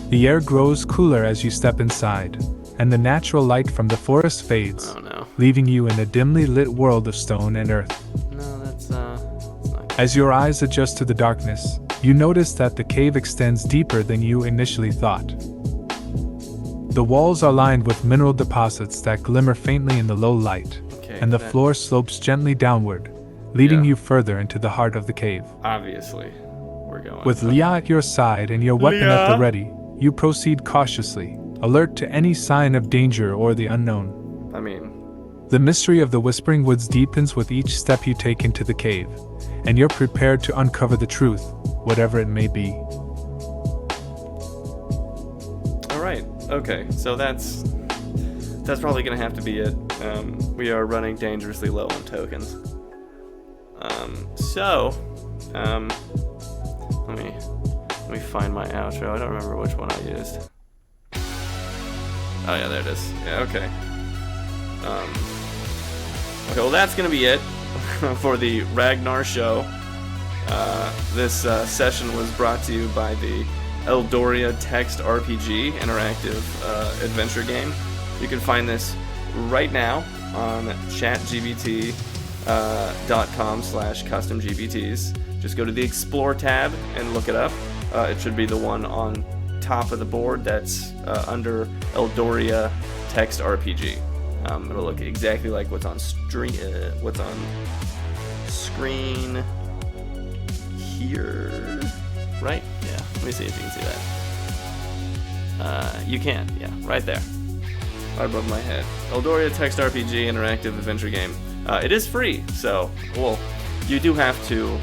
The air grows cooler as you step inside, and the natural light from the forest fades, Oh no. leaving you in a dimly lit world of stone and earth. No, that's not As your eyes adjust to the darkness, you notice that the cave extends deeper than you initially thought. The walls are lined with mineral deposits that glimmer faintly in the low light, okay. and the that- floor slopes gently downward, leading Yeah. you further into the heart of the cave. Obviously, we're going. With Leah at your side and your weapon at the Leah? ready, you proceed cautiously, alert to any sign of danger or the unknown. I mean, The mystery of the Whispering Woods deepens with each step you take into the cave, and you're prepared to uncover the truth, whatever it may be. all right. Okay, so that's that's probably gonna have to be it. We are running dangerously low on tokens. Let me find my outro. I don't remember which one I used. Oh yeah, there it is. Yeah, okay. Okay, well that's gonna be it for the Ragnar show. This session was brought to you by the Eldoria text RPG interactive adventure game. You can find this right now on chatgpt.com/customgbts. Just go to the Explore tab and look it up. It should be the one on top of the board that's under Eldoria text RPG. It'll look exactly like what's on screen here, right? Yeah, let me see if you can see that. You can, yeah, right there, right above my head. Eldoria text RPG interactive adventure game. It is free, so, well, you do have to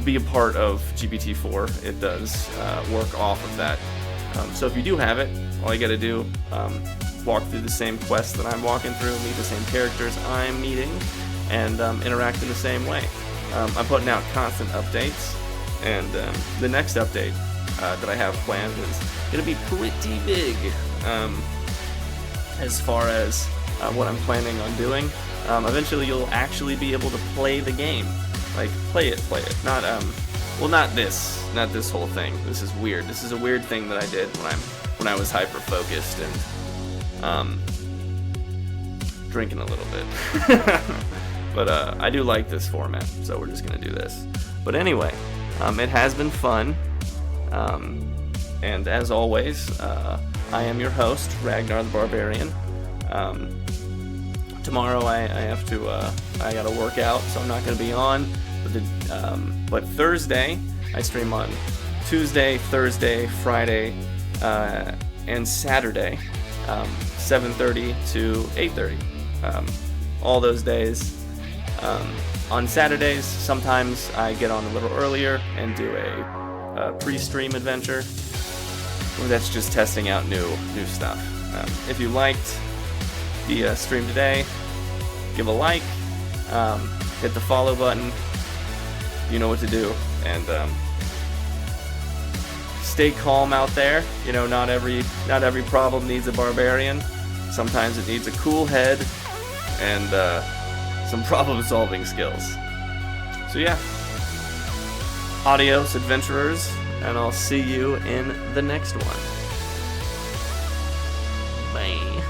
be a part of GPT-4. It does work off of that. So if you do have it, all you gotta do, walk through the same quests that I'm walking through, meet the same characters I'm meeting, and interact in the same way. I'm putting out constant updates, and the next update that I have planned is gonna be pretty big as far as what I'm planning on doing. Eventually you'll actually be able to play the game. Like, play it. Not, well, not this whole thing. This is weird. This is a weird thing that I did when I was hyper-focused and, drinking a little bit. But, I do like this format, so we're just gonna do this. But anyway, it has been fun. And as always, I am your host, Ragnar the Barbarian. Tomorrow I have to I gotta work out, so I'm not gonna be on. But Thursday I stream on Tuesday, Thursday, Friday, and Saturday, 7:30 to 8:30. All those days. On Saturdays, sometimes I get on a little earlier and do a pre-stream adventure. That's just testing out new stuff. If you liked the stream today, give a like, hit the follow button. You know what to do, and stay calm out there. You know, not every problem needs a barbarian. Sometimes it needs a cool head and some problem-solving skills. So yeah, adios, adventurers, and I'll see you in the next one. Bye.